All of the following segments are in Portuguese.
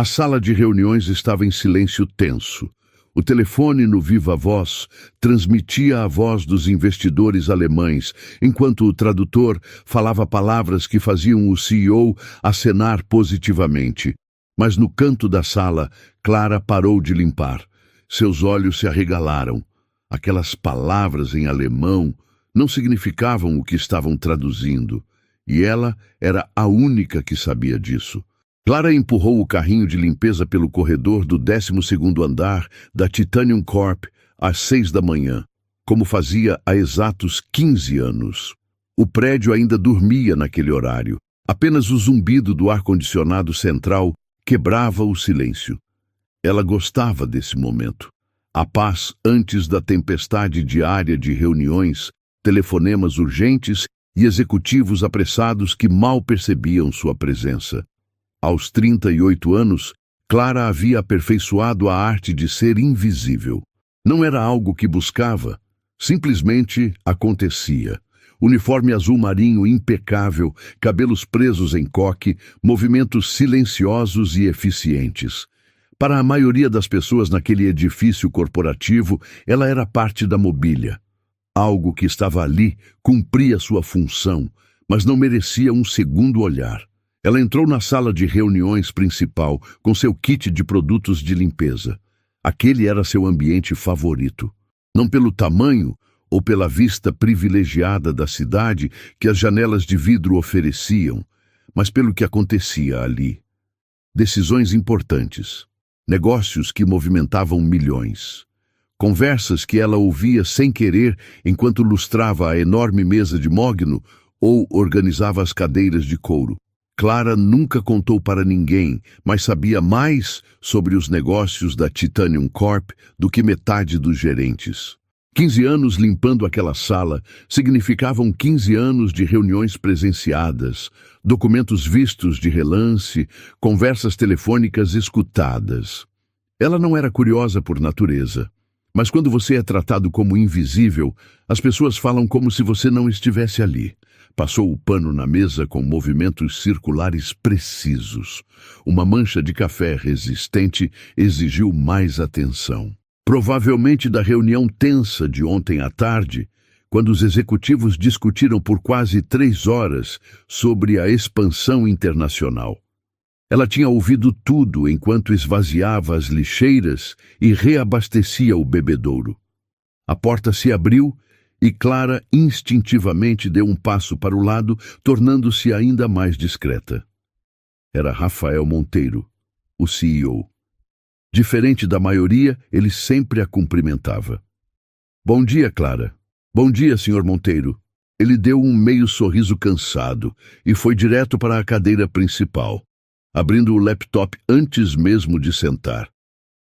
A sala de reuniões estava em silêncio tenso. O telefone no viva-voz transmitia a voz dos investidores alemães, enquanto o tradutor falava palavras que faziam o CEO acenar positivamente. Mas no canto da sala, Clara parou de limpar. Seus olhos se arregalaram. Aquelas palavras em alemão não significavam o que estavam traduzindo, e ela era a única que sabia disso. Clara empurrou o carrinho de limpeza pelo corredor do 12º andar da Titanium Corp às 6 da manhã, como fazia há exatos 15 anos. O prédio ainda dormia naquele horário. Apenas o zumbido do ar-condicionado central quebrava o silêncio. Ela gostava desse momento. A paz antes da tempestade diária de reuniões, telefonemas urgentes e executivos apressados que mal percebiam sua presença. Aos 38 anos, Clara havia aperfeiçoado a arte de ser invisível. Não era algo que buscava, simplesmente acontecia. Uniforme azul marinho impecável, cabelos presos em coque, movimentos silenciosos e eficientes. Para a maioria das pessoas naquele edifício corporativo, ela era parte da mobília. Algo que estava ali cumpria sua função, mas não merecia um segundo olhar. Ela entrou na sala de reuniões principal com seu kit de produtos de limpeza. Aquele era seu ambiente favorito. Não pelo tamanho ou pela vista privilegiada da cidade que as janelas de vidro ofereciam, mas pelo que acontecia ali. Decisões importantes, negócios que movimentavam milhões, conversas que ela ouvia sem querer enquanto lustrava a enorme mesa de mogno ou organizava as cadeiras de couro. Clara nunca contou para ninguém, mas sabia mais sobre os negócios da Titanium Corp do que metade dos gerentes. 15 anos limpando aquela sala significavam 15 anos de reuniões presenciadas, documentos vistos de relance, conversas telefônicas escutadas. Ela não era curiosa por natureza, mas quando você é tratado como invisível, as pessoas falam como se você não estivesse ali. Passou o pano na mesa com movimentos circulares precisos. Uma mancha de café resistente exigiu mais atenção. Provavelmente da reunião tensa de ontem à tarde, quando os executivos discutiram por quase 3 horas sobre a expansão internacional. Ela tinha ouvido tudo enquanto esvaziava as lixeiras e reabastecia o bebedouro. A porta se abriu e Clara instintivamente deu um passo para o lado, tornando-se ainda mais discreta. Era Rafael Monteiro, o CEO. Diferente da maioria, ele sempre a cumprimentava. Bom dia, Clara. Bom dia, Sr. Monteiro. Ele deu um meio sorriso cansado e foi direto para a cadeira principal, abrindo o laptop antes mesmo de sentar.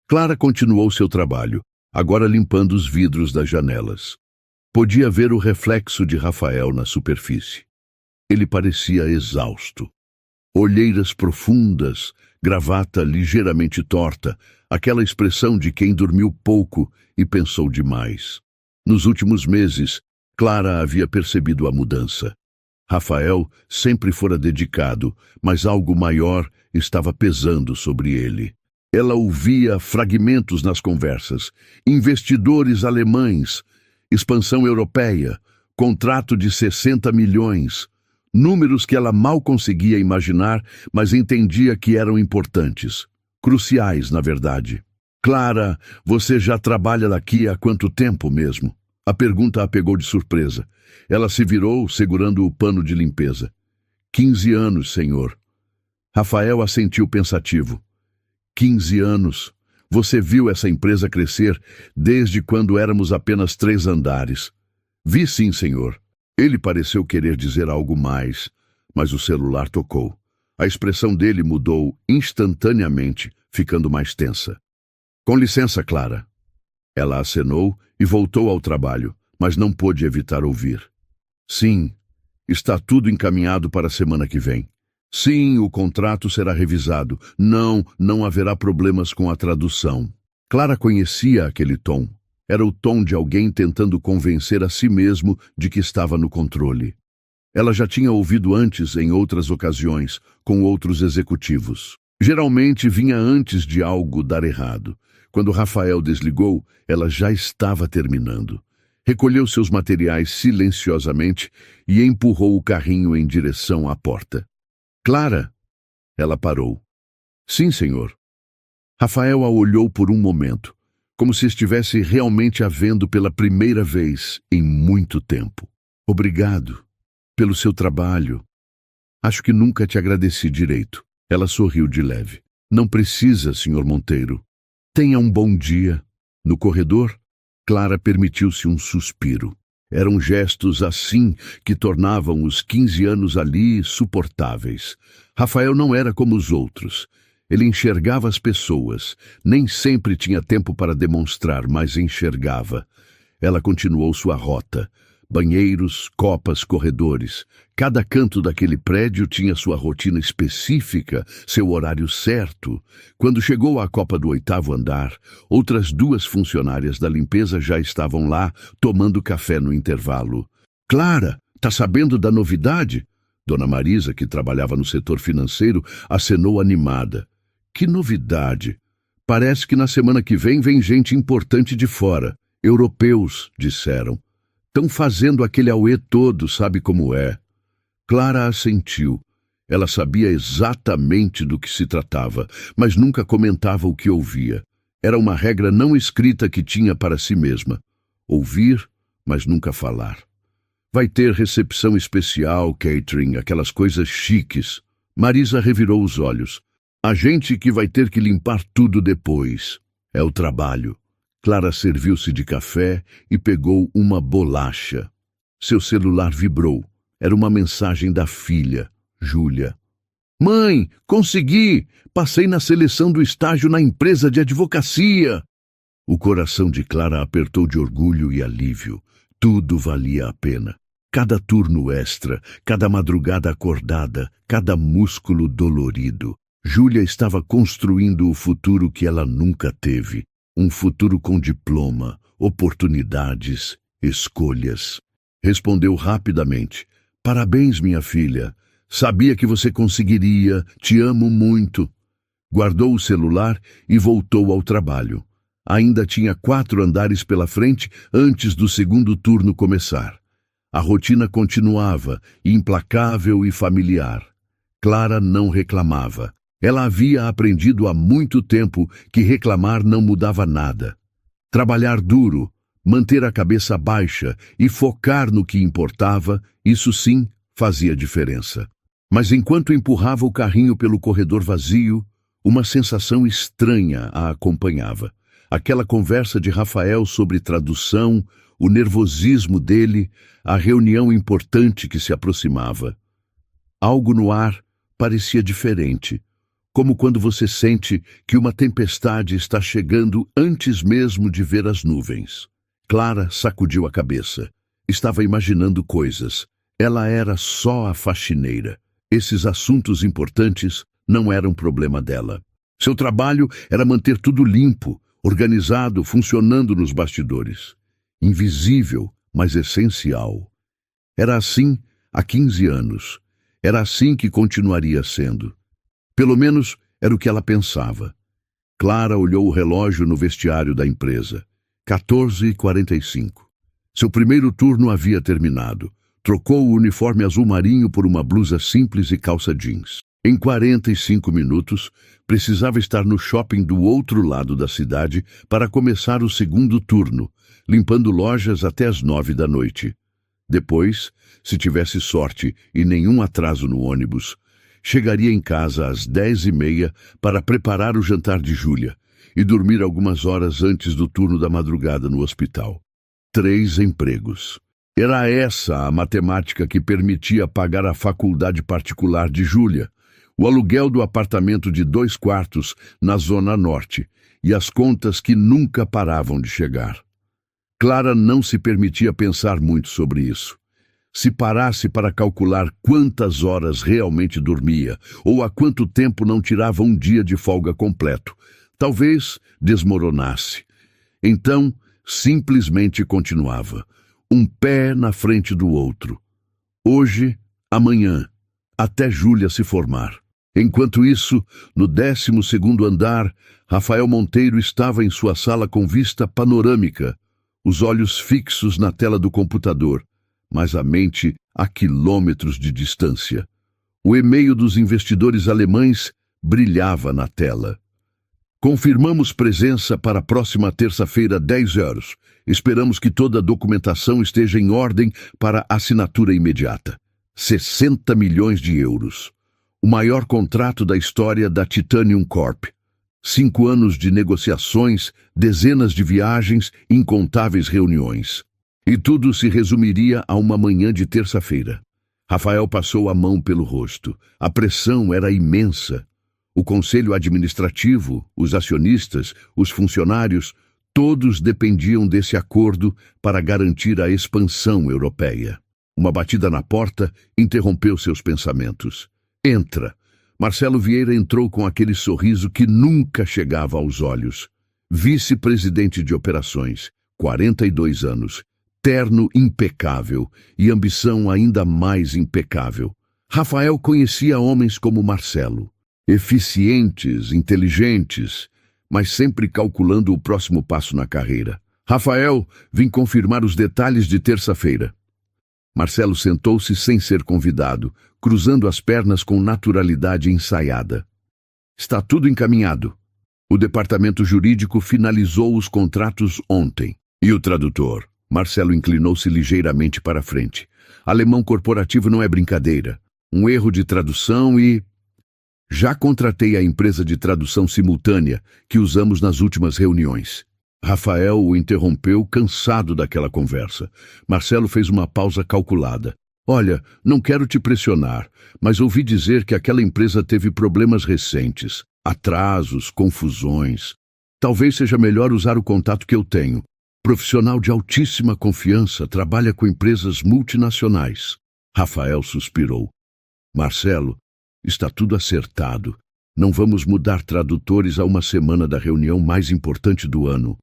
Clara continuou seu trabalho, agora limpando os vidros das janelas. Podia ver o reflexo de Rafael na superfície. Ele parecia exausto. Olheiras profundas, gravata ligeiramente torta, aquela expressão de quem dormiu pouco e pensou demais. Nos últimos meses, Clara havia percebido a mudança. Rafael sempre fora dedicado, mas algo maior estava pesando sobre ele. Ela ouvia fragmentos nas conversas, investidores alemães, expansão europeia, contrato de 60 milhões, números que ela mal conseguia imaginar, mas entendia que eram importantes, cruciais, na verdade. Clara, você já trabalha daqui há quanto tempo mesmo? A pergunta a pegou de surpresa. Ela se virou, segurando o pano de limpeza. 15 anos, senhor. Rafael assentiu pensativo. 15 anos. Você viu essa empresa crescer desde quando éramos apenas 3 andares. Vi sim, senhor. Ele pareceu querer dizer algo mais, mas o celular tocou. A expressão dele mudou instantaneamente, ficando mais tensa. Com licença, Clara. Ela acenou e voltou ao trabalho, mas não pôde evitar ouvir. Sim, está tudo encaminhado para a semana que vem. Sim, o contrato será revisado. Não haverá problemas com a tradução. Clara conhecia aquele tom. Era o tom de alguém tentando convencer a si mesmo de que estava no controle. Ela já tinha ouvido antes em outras ocasiões, com outros executivos. Geralmente vinha antes de algo dar errado. Quando Rafael desligou, ela já estava terminando. Recolheu seus materiais silenciosamente e empurrou o carrinho em direção à porta. Clara! Ela parou. Sim, senhor. Rafael a olhou por um momento, como se estivesse realmente a vendo pela primeira vez em muito tempo. Obrigado pelo seu trabalho. Acho que nunca te agradeci direito. Ela sorriu de leve. Não precisa, senhor Monteiro. Tenha um bom dia. No corredor, Clara permitiu-se um suspiro. Eram gestos assim que tornavam os 15 anos ali suportáveis. Rafael não era como os outros. Ele enxergava as pessoas. Nem sempre tinha tempo para demonstrar, mas enxergava. Ela continuou sua rota. Banheiros, copas, corredores. Cada canto daquele prédio tinha sua rotina específica, seu horário certo. Quando chegou à copa do 8º andar, outras 2 funcionárias da limpeza já estavam lá, tomando café no intervalo. Clara, tá sabendo da novidade? Dona Marisa, que trabalhava no setor financeiro, acenou animada. Que novidade? Parece que na semana que vem gente importante de fora. Europeus, disseram. Estão fazendo aquele auê todo, sabe como é. Clara assentiu. Ela sabia exatamente do que se tratava, mas nunca comentava o que ouvia. Era uma regra não escrita que tinha para si mesma. Ouvir, mas nunca falar. Vai ter recepção especial, catering, aquelas coisas chiques. Marisa revirou os olhos. A gente que vai ter que limpar tudo depois. É o trabalho. Clara serviu-se de café e pegou uma bolacha. Seu celular vibrou. Era uma mensagem da filha, Júlia. Mãe, consegui! Passei na seleção do estágio na empresa de advocacia! O coração de Clara apertou de orgulho e alívio. Tudo valia a pena. Cada turno extra, cada madrugada acordada, cada músculo dolorido. Júlia estava construindo o futuro que ela nunca teve. Um futuro com diploma, oportunidades, escolhas. Respondeu rapidamente. Parabéns, minha filha. Sabia que você conseguiria. Te amo muito. Guardou o celular e voltou ao trabalho. Ainda tinha 4 andares pela frente antes do segundo turno começar. A rotina continuava, implacável e familiar. Clara não reclamava. Ela havia aprendido há muito tempo que reclamar não mudava nada. Trabalhar duro, manter a cabeça baixa e focar no que importava, isso sim fazia diferença. Mas enquanto empurrava o carrinho pelo corredor vazio, uma sensação estranha a acompanhava. Aquela conversa de Rafael sobre tradução, o nervosismo dele, a reunião importante que se aproximava. Algo no ar parecia diferente. Como quando você sente que uma tempestade está chegando antes mesmo de ver as nuvens. Clara sacudiu a cabeça. Estava imaginando coisas. Ela era só a faxineira. Esses assuntos importantes não eram problema dela. Seu trabalho era manter tudo limpo, organizado, funcionando nos bastidores. Invisível, mas essencial. Era assim há 15 anos. Era assim que continuaria sendo. Pelo menos era o que ela pensava. Clara olhou o relógio no vestiário da empresa. 14h45. Seu primeiro turno havia terminado. Trocou o uniforme azul marinho por uma blusa simples e calça jeans. Em 45 minutos, precisava estar no shopping do outro lado da cidade para começar o segundo turno, limpando lojas até as 9 da noite. Depois, se tivesse sorte e nenhum atraso no ônibus, chegaria em casa às 10h30 para preparar o jantar de Júlia e dormir algumas horas antes do turno da madrugada no hospital. 3 empregos. Era essa a matemática que permitia pagar a faculdade particular de Júlia, o aluguel do apartamento de 2 quartos na Zona Norte e as contas que nunca paravam de chegar. Clara não se permitia pensar muito sobre isso. Se parasse para calcular quantas horas realmente dormia ou há quanto tempo não tirava um dia de folga completo, talvez desmoronasse. Então, simplesmente continuava, um pé na frente do outro. Hoje, amanhã, até Júlia se formar. Enquanto isso, no 12º andar, Rafael Monteiro estava em sua sala com vista panorâmica, os olhos fixos na tela do computador, mas a mente a quilômetros de distância. O e-mail dos investidores alemães brilhava na tela. Confirmamos presença para a próxima terça-feira, 10 horas. Esperamos que toda a documentação esteja em ordem para assinatura imediata. 60 milhões de euros. O maior contrato da história da Titanium Corp. 5 anos de negociações, dezenas de viagens, incontáveis reuniões. E tudo se resumiria a uma manhã de terça-feira. Rafael passou a mão pelo rosto. A pressão era imensa. O conselho administrativo, os acionistas, os funcionários, todos dependiam desse acordo para garantir a expansão europeia. Uma batida na porta interrompeu seus pensamentos. Entra. Marcelo Vieira entrou com aquele sorriso que nunca chegava aos olhos. Vice-presidente de operações, 42 anos, terno impecável e ambição ainda mais impecável. Rafael conhecia homens como Marcelo, eficientes, inteligentes, mas sempre calculando o próximo passo na carreira. Rafael, vim confirmar os detalhes de terça-feira. Marcelo sentou-se sem ser convidado, cruzando as pernas com naturalidade ensaiada. Está tudo encaminhado. O departamento jurídico finalizou os contratos ontem. E o tradutor? Marcelo inclinou-se ligeiramente para frente. Alemão corporativo não é brincadeira. Um erro de tradução e... Já contratei a empresa de tradução simultânea que usamos nas últimas reuniões. Rafael o interrompeu, cansado daquela conversa. Marcelo fez uma pausa calculada. Olha, não quero te pressionar, mas ouvi dizer que aquela empresa teve problemas recentes. Atrasos, confusões. Talvez seja melhor usar o contato que eu tenho. Profissional de altíssima confiança, trabalha com empresas multinacionais. Rafael suspirou. Marcelo, está tudo acertado. Não vamos mudar tradutores a uma semana da reunião mais importante do ano.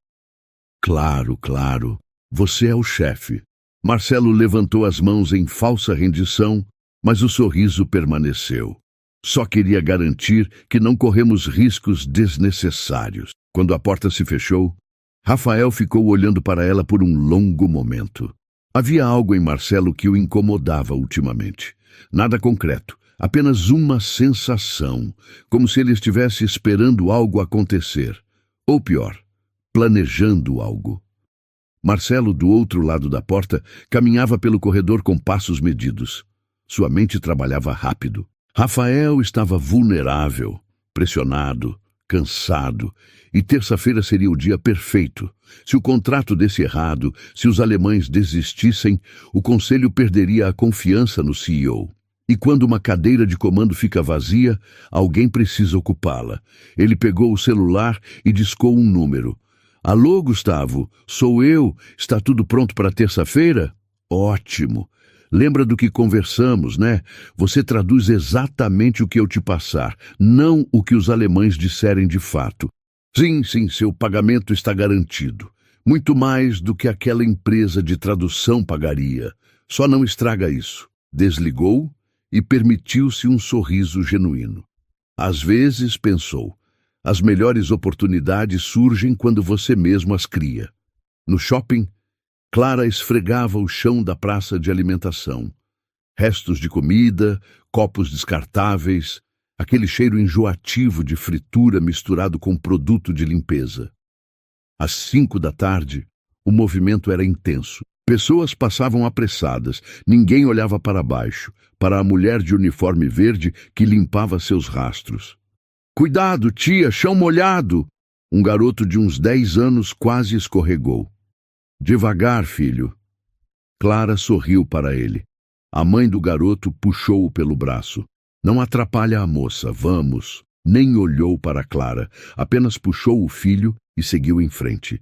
Claro, claro. Você é o chefe. Marcelo levantou as mãos em falsa rendição, mas o sorriso permaneceu. Só queria garantir que não corremos riscos desnecessários. Quando a porta se fechou, Rafael ficou olhando para ela por um longo momento. Havia algo em Marcelo que o incomodava ultimamente. Nada concreto, apenas uma sensação, como se ele estivesse esperando algo acontecer. Ou pior, planejando algo. Marcelo, do outro lado da porta, caminhava pelo corredor com passos medidos. Sua mente trabalhava rápido. Rafael estava vulnerável, pressionado, cansado, e terça-feira seria o dia perfeito. Se o contrato desse errado, se os alemães desistissem, o conselho perderia a confiança no CEO. E quando uma cadeira de comando fica vazia, alguém precisa ocupá-la. Ele pegou o celular e discou um número. Alô, Gustavo, sou eu. Está tudo pronto para terça-feira? Ótimo. Lembra do que conversamos, né? Você traduz exatamente o que eu te passar, não o que os alemães disserem de fato. Sim, seu pagamento está garantido. Muito mais do que aquela empresa de tradução pagaria. Só não estraga isso. Desligou e permitiu-se um sorriso genuíno. Às vezes, pensou, as melhores oportunidades surgem quando você mesmo as cria. No shopping, Clara esfregava o chão da praça de alimentação. Restos de comida, copos descartáveis, aquele cheiro enjoativo de fritura misturado com produto de limpeza. Às 5 da tarde, o movimento era intenso. Pessoas passavam apressadas, ninguém olhava para baixo, para a mulher de uniforme verde que limpava seus rastros. Cuidado, tia, chão molhado! Um garoto de uns 10 anos quase escorregou. Devagar, filho. Clara sorriu para ele. A mãe do garoto puxou-o pelo braço. Não atrapalha a moça, vamos. Nem olhou para Clara, apenas puxou o filho e seguiu em frente.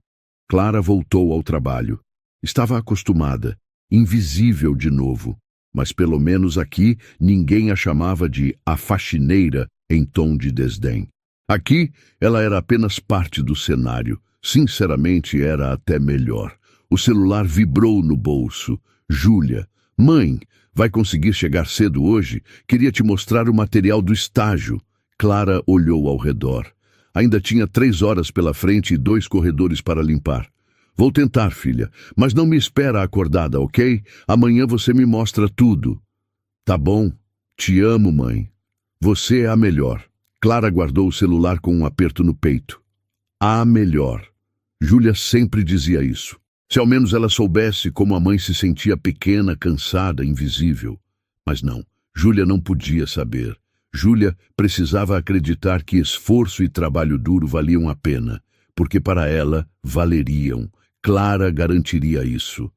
Clara voltou ao trabalho. Estava acostumada, invisível de novo, mas pelo menos aqui ninguém a chamava de a faxineira em tom de desdém. Aqui ela era apenas parte do cenário. Sinceramente, era até melhor. O celular vibrou no bolso. Júlia. Mãe, Vai conseguir chegar cedo hoje? Queria te mostrar o material do estágio. Clara olhou ao redor. Ainda tinha 3 horas pela frente e 2 corredores para limpar. Vou tentar, filha, mas não me espera acordada, ok? Amanhã você me mostra tudo. Tá bom. Te amo, mãe. Você é a melhor. Clara guardou o celular com um aperto no peito. A melhor. Júlia sempre dizia isso. Se ao menos ela soubesse como a mãe se sentia pequena, cansada, invisível. Mas não, Júlia não podia saber. Júlia precisava acreditar que esforço e trabalho duro valiam a pena, porque para ela valeriam. Clara garantiria isso.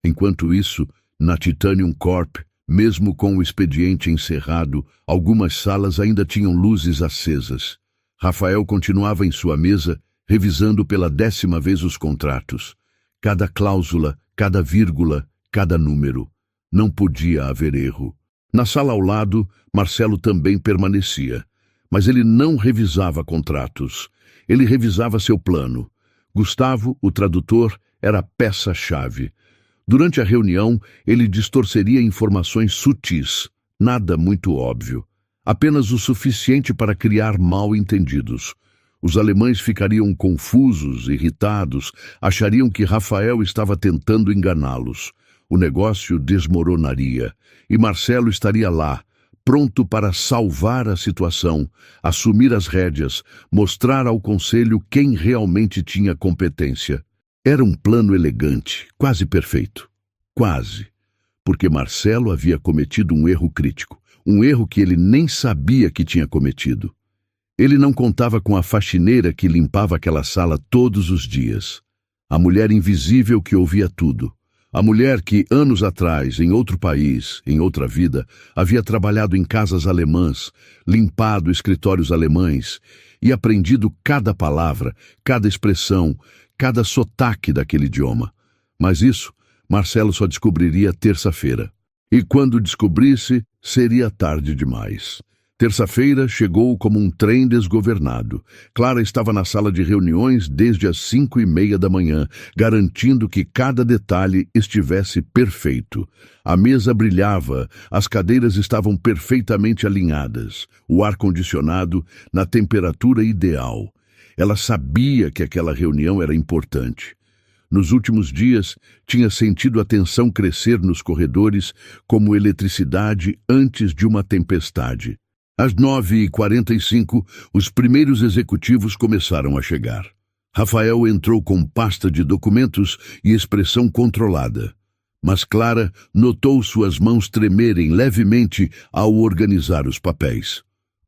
Enquanto isso, na Titanium Corp, mesmo com o expediente encerrado, algumas salas ainda tinham luzes acesas. Rafael continuava em sua mesa, revisando pela 10ª vez os contratos. Cada cláusula, cada vírgula, cada número. Não podia haver erro. Na sala ao lado, Marcelo também permanecia. Mas ele não revisava contratos. Ele revisava seu plano. Gustavo, o tradutor, era a peça-chave. Durante a reunião, ele distorceria informações sutis, nada muito óbvio. Apenas o suficiente para criar mal-entendidos. Os alemães ficariam confusos, irritados, achariam que Rafael estava tentando enganá-los. O negócio desmoronaria, e Marcelo estaria lá, pronto para salvar a situação, assumir as rédeas, mostrar ao conselho quem realmente tinha competência. Era um plano elegante, quase perfeito. Quase. Porque Marcelo havia cometido um erro crítico, um erro que ele nem sabia que tinha cometido. Ele não contava com a faxineira que limpava aquela sala todos os dias. A mulher invisível que ouvia tudo. A mulher que, anos atrás, em outro país, em outra vida, havia trabalhado em casas alemãs, limpado escritórios alemães e aprendido cada palavra, cada expressão, cada sotaque daquele idioma. Mas isso, Marcelo só descobriria terça-feira. E quando descobrisse, seria tarde demais. Terça-feira chegou como um trem desgovernado. Clara estava na sala de reuniões desde as 5:30 da manhã, garantindo que cada detalhe estivesse perfeito. A mesa brilhava, as cadeiras estavam perfeitamente alinhadas, o ar-condicionado na temperatura ideal. Ela sabia que aquela reunião era importante. Nos últimos dias, tinha sentido a tensão crescer nos corredores como eletricidade antes de uma tempestade. Às 9h45, os primeiros executivos começaram a chegar. Rafael entrou com pasta de documentos e expressão controlada. Mas Clara notou suas mãos tremerem levemente ao organizar os papéis.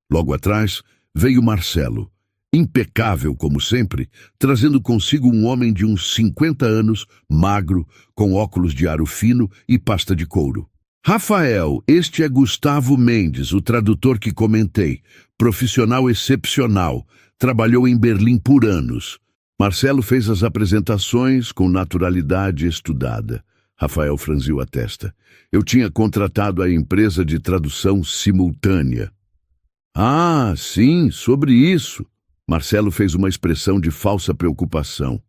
Logo atrás, veio Marcelo, impecável como sempre, trazendo consigo um homem de uns 50 anos, magro, com óculos de aro fino e pasta de couro. Rafael, este é Gustavo Mendes, o tradutor que comentei. Profissional excepcional. Trabalhou em Berlim por anos. Marcelo fez as apresentações com naturalidade estudada. Rafael franziu a testa. Eu tinha contratado a empresa de tradução simultânea. Ah, sim, sobre isso. Marcelo fez uma expressão de falsa preocupação.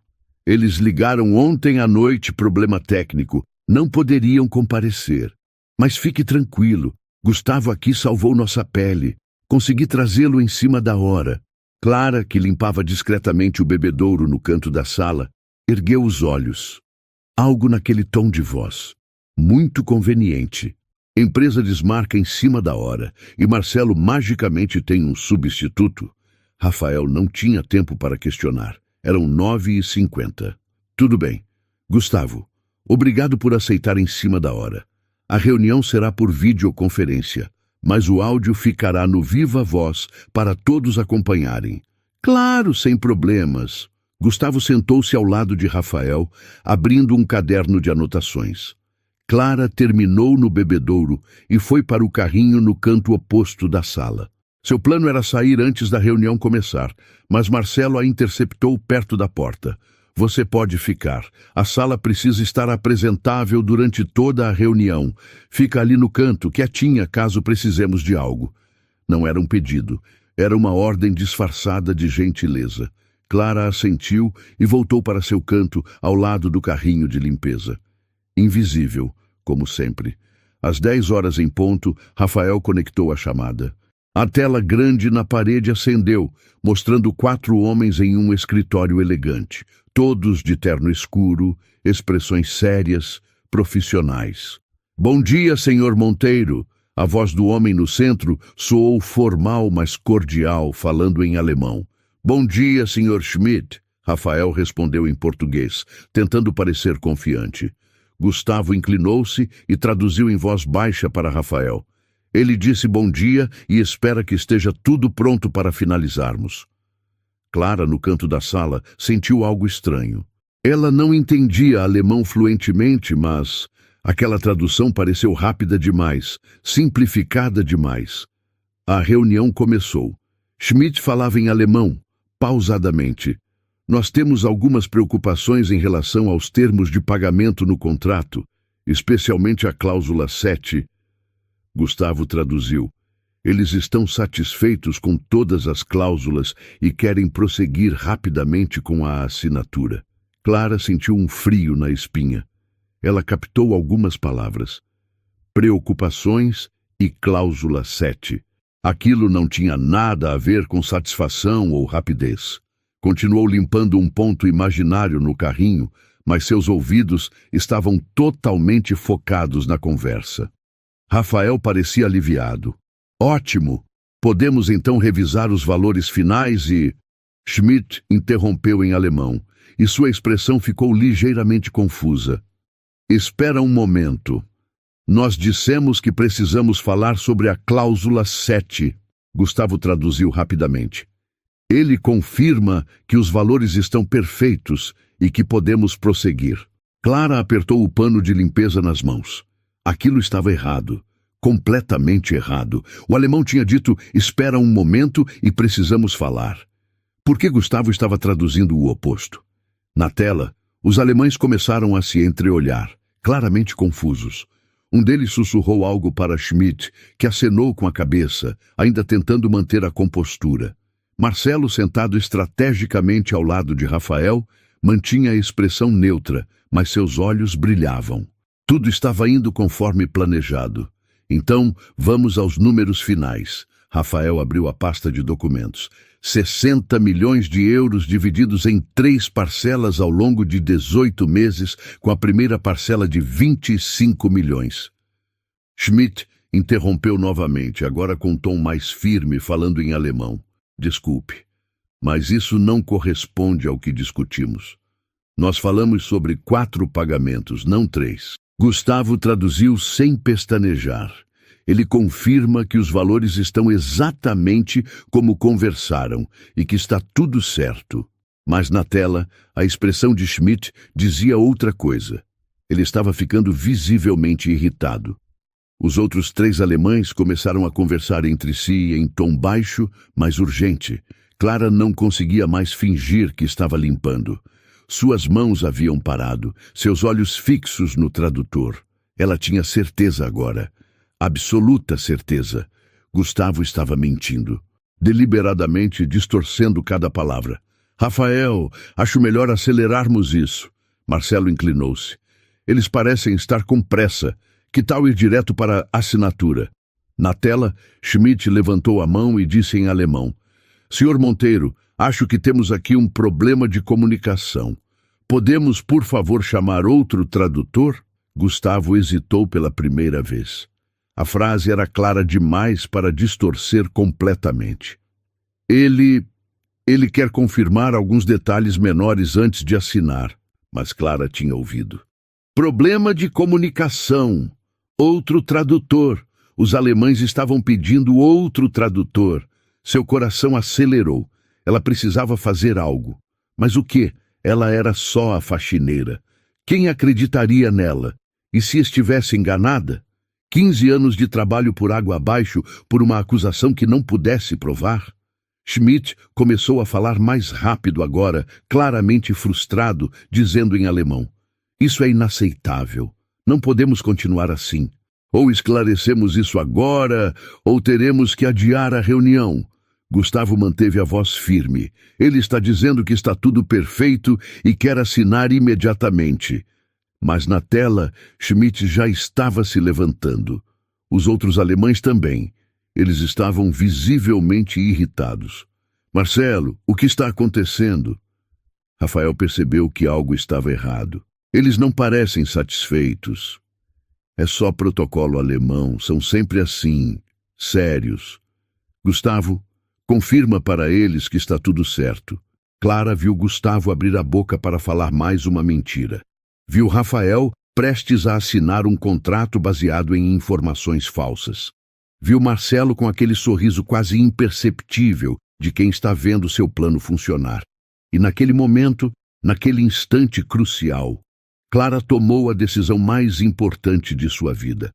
Eles ligaram ontem à noite, problema técnico. Não poderiam comparecer. Mas fique tranquilo, Gustavo aqui salvou nossa pele. Consegui trazê-lo em cima da hora. Clara, que limpava discretamente o bebedouro no canto da sala, ergueu os olhos. Algo naquele tom de voz. Muito conveniente. Empresa desmarca em cima da hora, e Marcelo magicamente tem um substituto. Rafael não tinha tempo para questionar. Eram 9h50. Tudo bem. Gustavo, obrigado por aceitar em cima da hora. A reunião será por videoconferência, mas o áudio ficará no Viva Voz para todos acompanharem. Claro, sem problemas. Gustavo sentou-se ao lado de Rafael, abrindo um caderno de anotações. Clara terminou no bebedouro e foi para o carrinho no canto oposto da sala. Seu plano era sair antes da reunião começar, mas Marcelo a interceptou perto da porta. Você pode ficar. A sala precisa estar apresentável durante toda a reunião. Fica ali no canto, quietinha, caso precisemos de algo. Não era um pedido. Era uma ordem disfarçada de gentileza. Clara assentiu e voltou para seu canto, ao lado do carrinho de limpeza. Invisível, como sempre. Às 10 horas em ponto, Rafael conectou a chamada. A tela grande na parede acendeu, mostrando 4 homens em um escritório elegante, todos de terno escuro, expressões sérias, profissionais. Bom dia, senhor Monteiro. A voz do homem no centro soou formal, mas cordial, falando em alemão. Bom dia, senhor Schmidt. Rafael respondeu em português, tentando parecer confiante. Gustavo inclinou-se e traduziu em voz baixa para Rafael. Ele disse bom dia e espera que esteja tudo pronto para finalizarmos. Clara, no canto da sala, sentiu algo estranho. Ela não entendia alemão fluentemente, mas aquela tradução pareceu rápida demais, simplificada demais. A reunião começou. Schmidt falava em alemão, pausadamente. Nós temos algumas preocupações em relação aos termos de pagamento no contrato, especialmente a cláusula 7. Gustavo traduziu. Eles estão satisfeitos com todas as cláusulas e querem prosseguir rapidamente com a assinatura. Clara sentiu um frio na espinha. Ela captou algumas palavras. Preocupações e cláusula 7. Aquilo não tinha nada a ver com satisfação ou rapidez. Continuou limpando um ponto imaginário no carrinho, mas seus ouvidos estavam totalmente focados na conversa. Rafael parecia aliviado. Ótimo! Podemos então revisar os valores finais e... Schmidt interrompeu em alemão, e sua expressão ficou ligeiramente confusa. Espera um momento. Nós dissemos que precisamos falar sobre a cláusula 7. Gustavo traduziu rapidamente. Ele confirma que os valores estão perfeitos e que podemos prosseguir. Clara apertou o pano de limpeza nas mãos. Aquilo estava errado. Completamente errado. O alemão tinha dito, espera um momento e precisamos falar. Por que Gustavo estava traduzindo o oposto? Na tela, os alemães começaram a se entreolhar, claramente confusos. Um deles sussurrou algo para Schmidt, que acenou com a cabeça, ainda tentando manter a compostura. Marcelo, sentado estrategicamente ao lado de Rafael, mantinha a expressão neutra, mas seus olhos brilhavam. Tudo estava indo conforme planejado. Então, vamos aos números finais. Rafael abriu a pasta de documentos. 60 milhões de euros divididos em 3 parcelas ao longo de 18 meses, com a primeira parcela de 25 milhões. Schmidt interrompeu novamente, agora com um tom mais firme, falando em alemão. Desculpe, mas isso não corresponde ao que discutimos. Nós falamos sobre 4 pagamentos, não 3. Gustavo traduziu sem pestanejar. Ele confirma que os valores estão exatamente como conversaram e que está tudo certo. Mas na tela, a expressão de Schmidt dizia outra coisa. Ele estava ficando visivelmente irritado. Os outros 3 alemães começaram a conversar entre si em tom baixo, mas urgente. Clara não conseguia mais fingir que estava limpando. Suas mãos haviam parado, seus olhos fixos no tradutor. Ela tinha certeza agora. Absoluta certeza. Gustavo estava mentindo, deliberadamente distorcendo cada palavra. Rafael, acho melhor acelerarmos isso. Marcelo inclinou-se. Eles parecem estar com pressa. Que tal ir direto para a assinatura? Na tela, Schmidt levantou a mão e disse em alemão. Senhor Monteiro, acho que temos aqui um problema de comunicação. Podemos, por favor, chamar outro tradutor? Gustavo hesitou pela primeira vez. A frase era clara demais para distorcer completamente. Ele quer confirmar alguns detalhes menores antes de assinar, mas Clara tinha ouvido. Problema de comunicação. Outro tradutor. Os alemães estavam pedindo outro tradutor. Seu coração acelerou. Ela precisava fazer algo. Mas o quê? Ela era só a faxineira. Quem acreditaria nela? E se estivesse enganada? 15 anos de trabalho por água abaixo por uma acusação que não pudesse provar? Schmidt começou a falar mais rápido agora, claramente frustrado, dizendo em alemão. Isso é inaceitável. Não podemos continuar assim. Ou esclarecemos isso agora, ou teremos que adiar a reunião. Gustavo manteve a voz firme. Ele está dizendo que está tudo perfeito e quer assinar imediatamente. Mas na tela, Schmidt já estava se levantando. Os outros alemães também. Eles estavam visivelmente irritados. Marcelo, o que está acontecendo? Rafael percebeu que algo estava errado. Eles não parecem satisfeitos. É só protocolo alemão, são sempre assim, sérios. Gustavo, confirma para eles que está tudo certo. Clara viu Gustavo abrir a boca para falar mais uma mentira. Viu Rafael prestes a assinar um contrato baseado em informações falsas. Viu Marcelo com aquele sorriso quase imperceptível de quem está vendo seu plano funcionar. E naquele momento, naquele instante crucial, Clara tomou a decisão mais importante de sua vida.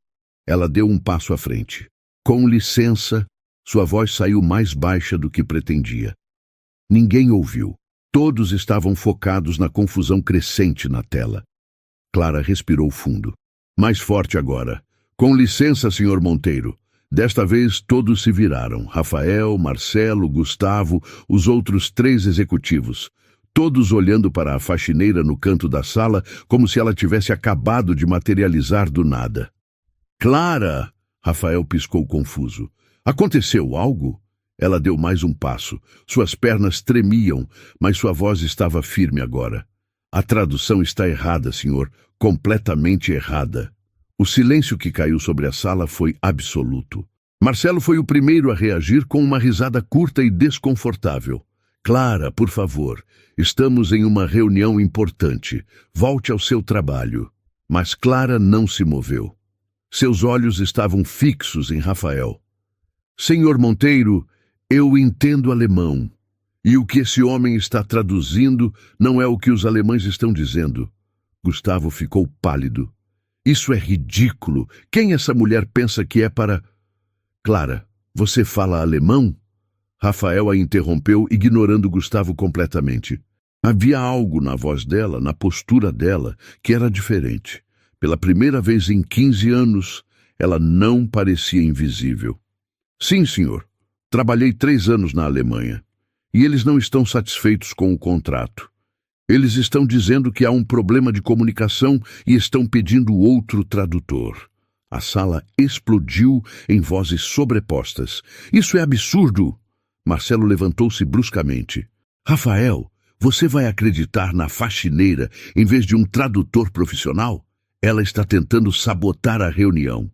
Ela deu um passo à frente. Com licença, sua voz saiu mais baixa do que pretendia. Ninguém ouviu. Todos estavam focados na confusão crescente na tela. Clara respirou fundo. Mais forte agora. Com licença, senhor Monteiro. Desta vez todos se viraram. Rafael, Marcelo, Gustavo, os outros 3 executivos. Todos olhando para a faxineira no canto da sala como se ela tivesse acabado de materializar do nada. Clara! Rafael piscou confuso. Aconteceu algo? Ela deu mais um passo. Suas pernas tremiam, mas sua voz estava firme agora. A tradução está errada, senhor. Completamente errada. O silêncio que caiu sobre a sala foi absoluto. Marcelo foi o primeiro a reagir com uma risada curta e desconfortável. Clara, por favor, estamos em uma reunião importante. Volte ao seu trabalho. Mas Clara não se moveu. Seus olhos estavam fixos em Rafael. Senhor Monteiro, eu entendo alemão. E o que esse homem está traduzindo não é o que os alemães estão dizendo. Gustavo ficou pálido. Isso é ridículo. Quem essa mulher pensa que é para... Clara, você fala alemão? Rafael a interrompeu, ignorando Gustavo completamente. Havia algo na voz dela, na postura dela, que era diferente. Pela primeira vez em 15 anos, ela não parecia invisível. Sim, senhor. Trabalhei 3 anos na Alemanha. E eles não estão satisfeitos com o contrato. Eles estão dizendo que há um problema de comunicação e estão pedindo outro tradutor. A sala explodiu em vozes sobrepostas. Isso é absurdo! Marcelo levantou-se bruscamente. Rafael, você vai acreditar na faxineira em vez de um tradutor profissional? Ela está tentando sabotar a reunião.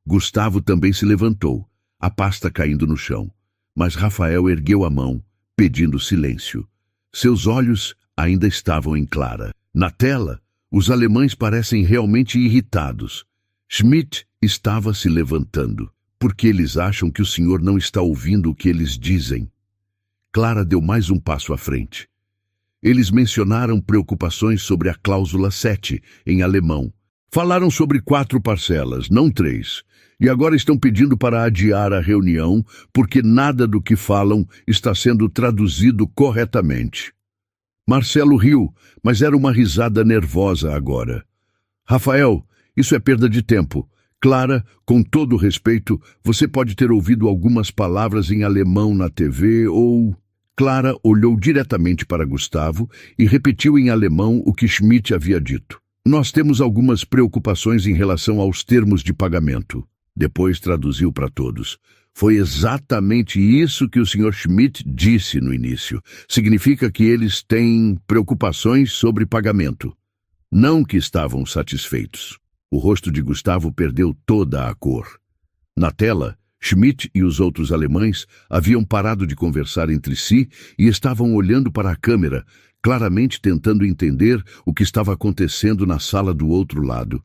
Gustavo também se levantou, a pasta caindo no chão. Mas Rafael ergueu a mão, pedindo silêncio. Seus olhos ainda estavam em Clara. Na tela, os alemães parecem realmente irritados. Schmidt estava se levantando. Porque eles acham que o senhor não está ouvindo o que eles dizem. Clara deu mais um passo à frente. Eles mencionaram preocupações sobre a cláusula 7, em alemão. Falaram sobre 4 parcelas, não 3. E agora estão pedindo para adiar a reunião, porque nada do que falam está sendo traduzido corretamente. Marcelo riu, mas era uma risada nervosa agora. Rafael, isso é perda de tempo. Clara, com todo respeito, você pode ter ouvido algumas palavras em alemão na TV ou... Clara olhou diretamente para Gustavo e repetiu em alemão o que Schmidt havia dito. Nós temos algumas preocupações em relação aos termos de pagamento. Depois traduziu para todos. Foi exatamente isso que o Sr. Schmidt disse no início. Significa que eles têm preocupações sobre pagamento. Não que estavam satisfeitos. O rosto de Gustavo perdeu toda a cor. Na tela, Schmidt e os outros alemães haviam parado de conversar entre si e estavam olhando para a câmera, claramente tentando entender o que estava acontecendo na sala do outro lado.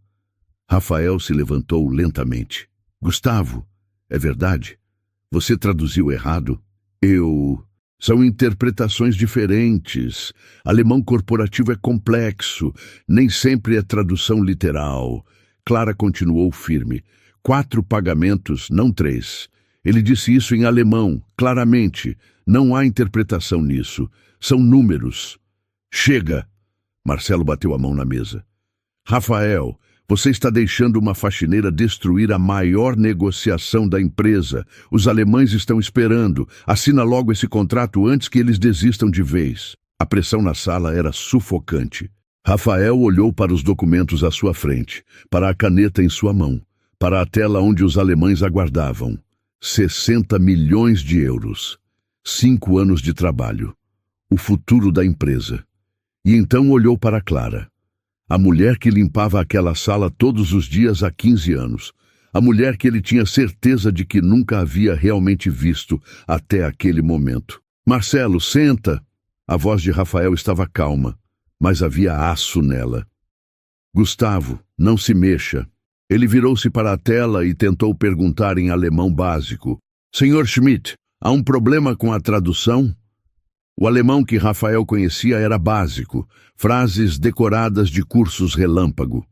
Rafael se levantou lentamente. Gustavo, é verdade? Você traduziu errado? São interpretações diferentes. Alemão corporativo é complexo. Nem sempre é tradução literal. Clara continuou firme. 4 pagamentos, não 3. Ele disse isso em alemão, claramente. Não há interpretação nisso. São números. Chega! Marcelo bateu a mão na mesa. Rafael, você está deixando uma faxineira destruir a maior negociação da empresa. Os alemães estão esperando. Assina logo esse contrato antes que eles desistam de vez. A pressão na sala era sufocante. Rafael olhou para os documentos à sua frente, para a caneta em sua mão, para a tela onde os alemães aguardavam. 60 milhões de euros. 5 anos de trabalho. O futuro da empresa. E então olhou para Clara. A mulher que limpava aquela sala todos os dias há 15 anos. A mulher que ele tinha certeza de que nunca havia realmente visto até aquele momento. Marcelo, senta! A voz de Rafael estava calma, mas havia aço nela. Gustavo, não se mexa. Ele virou-se para a tela e tentou perguntar em alemão básico. Senhor Schmidt, há um problema com a tradução? O alemão que Rafael conhecia era básico, frases decoradas de cursos relâmpago.